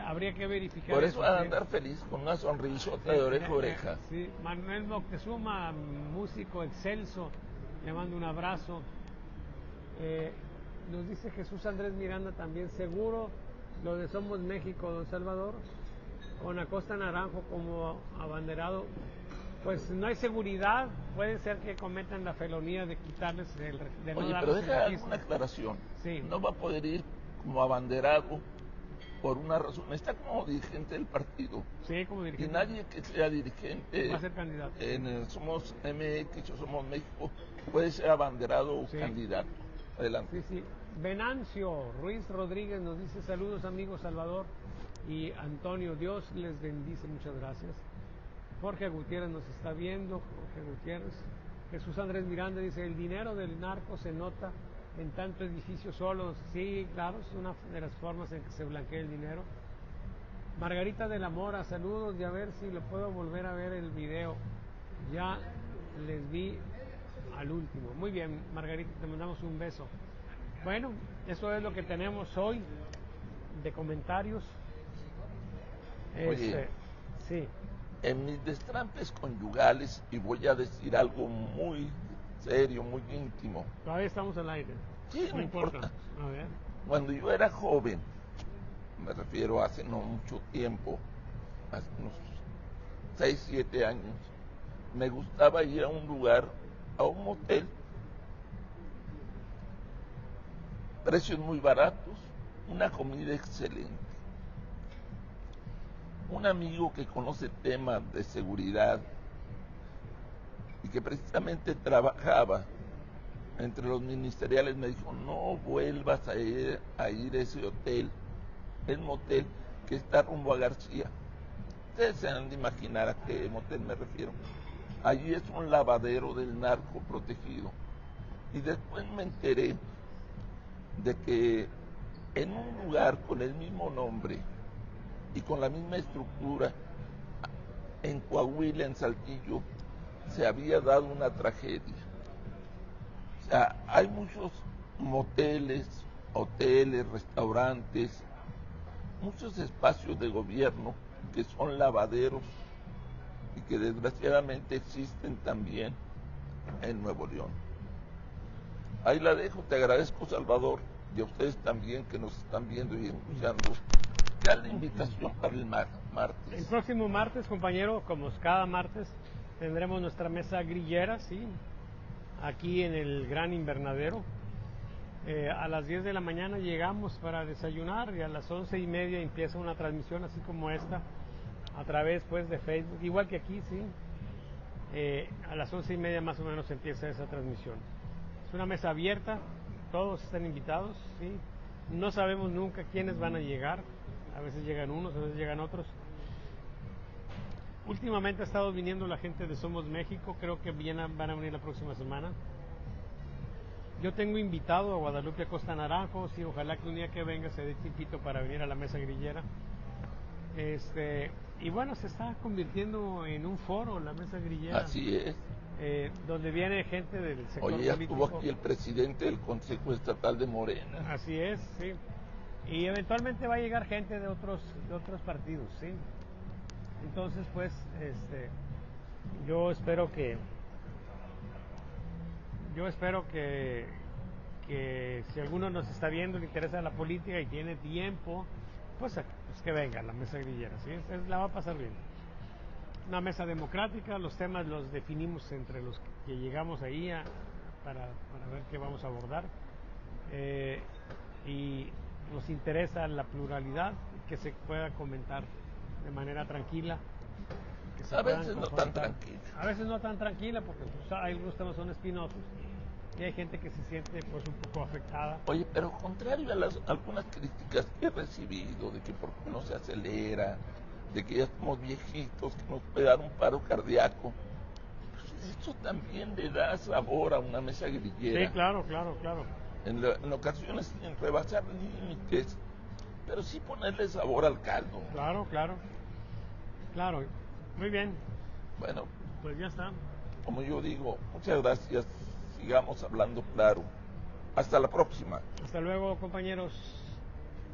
Habría que verificar.
Por eso van a andar feliz con una sonrisota de oreja a oreja.
Sí. Manuel Moctezuma, músico excelso, le mando un abrazo. Nos dice Jesús Andrés Miranda también: seguro lo de Somos México, don Salvador, con Acosta Naranjo como abanderado. Pues no hay seguridad, puede ser que cometan la felonía de quitarles de no.
Oye, pero deja una aclaración.
Sí.
No va a poder ir como abanderado por una razón. Está como dirigente del partido.
Sí, como dirigente.
Y nadie que sea dirigente
va a ser candidato.
En Somos MX o Somos México puede ser abanderado o candidato. Adelante.
Sí. Venancio Ruiz Rodríguez nos dice: saludos, amigos Salvador y Antonio, Dios les bendice, muchas gracias. Jorge Gutiérrez nos está viendo. Jorge Gutiérrez. Jesús Andrés Miranda dice: el dinero del narco se nota en tanto edificio solos. Sí, claro, es una de las formas en que se blanquea el dinero. Margarita de la Mora, saludos, y a ver si lo puedo volver a ver el video. Ya les vi al último. Muy bien, Margarita, te mandamos un beso. Bueno, eso es lo que tenemos hoy de comentarios.
Oye,
sí.
En mis destrampes conyugales, y voy a decir algo muy serio, muy íntimo.
Todavía estamos al aire.
Sí, no importa.
A ver.
Cuando yo era joven, me refiero hace no mucho tiempo, hace unos 6, 7 años, me gustaba ir a un lugar, a un motel, precios muy baratos, una comida excelente. Un amigo que conoce temas de seguridad y que precisamente trabajaba entre los ministeriales me dijo: no vuelvas a ir a ese hotel, el motel que está rumbo a García. Ustedes se han de imaginar a qué motel me refiero. Allí es un lavadero del narco protegido. Y después me enteré de que en un lugar con el mismo nombre y con la misma estructura, en Coahuila, en Saltillo, se había dado una tragedia. O sea, hay muchos moteles, hoteles, restaurantes, muchos espacios de gobierno que son lavaderos y que desgraciadamente existen también en Nuevo León. Ahí la dejo, te agradezco, Salvador, y a ustedes también que nos están viendo y escuchando. Ya la invitación para el martes.
El próximo martes, compañero, como cada martes, tendremos nuestra mesa grillera, sí, aquí en el Gran Invernadero. A las 10 de la mañana llegamos para desayunar y a las 11:30 empieza una transmisión así como esta, a través pues de Facebook, igual que aquí, sí. A las 11:30 más o menos empieza esa transmisión. Es una mesa abierta, todos están invitados, sí. No sabemos nunca quiénes van a llegar, a veces llegan unos, a veces llegan otros. Últimamente ha estado viniendo la gente de Somos México, creo que van a venir la próxima semana. Yo tengo invitado a Guadalupe Acosta Naranjo, sí, ojalá que un día que venga se dé tipito para venir a la mesa grillera. Y bueno, se está convirtiendo en un foro la mesa grillera.
Así es.
Donde viene gente del sector
político. Ya
estuvo
aquí el presidente del Consejo Estatal de Morena.
Así es, sí. Y eventualmente va a llegar gente de otros partidos, sí. Entonces, pues, yo espero que que si alguno nos está viendo, le interesa la política y tiene tiempo, pues que venga a la mesa grillera, ¿sí? La va a pasar bien. Una mesa democrática, los temas los definimos entre los que llegamos ahí para ver qué vamos a abordar. Y nos interesa la pluralidad, que se pueda comentar de manera tranquila.
A veces no tan tranquila.
A veces no tan tranquila, porque pues, algunos temas son espinosos y hay gente que se siente pues un poco afectada.
Oye, pero contrario a algunas críticas que he recibido de que por qué no se acelera, de que ya estamos viejitos, que nos puede dar un paro cardíaco, pues eso también le da sabor a una mesa grillera.
Sí, claro.
En ocasiones sin rebasar límites, pero sí ponerle sabor al caldo.
Claro. Muy bien.
Bueno,
pues ya está.
Como yo digo, muchas gracias. Sigamos hablando claro. Hasta la próxima.
Hasta luego, compañeros.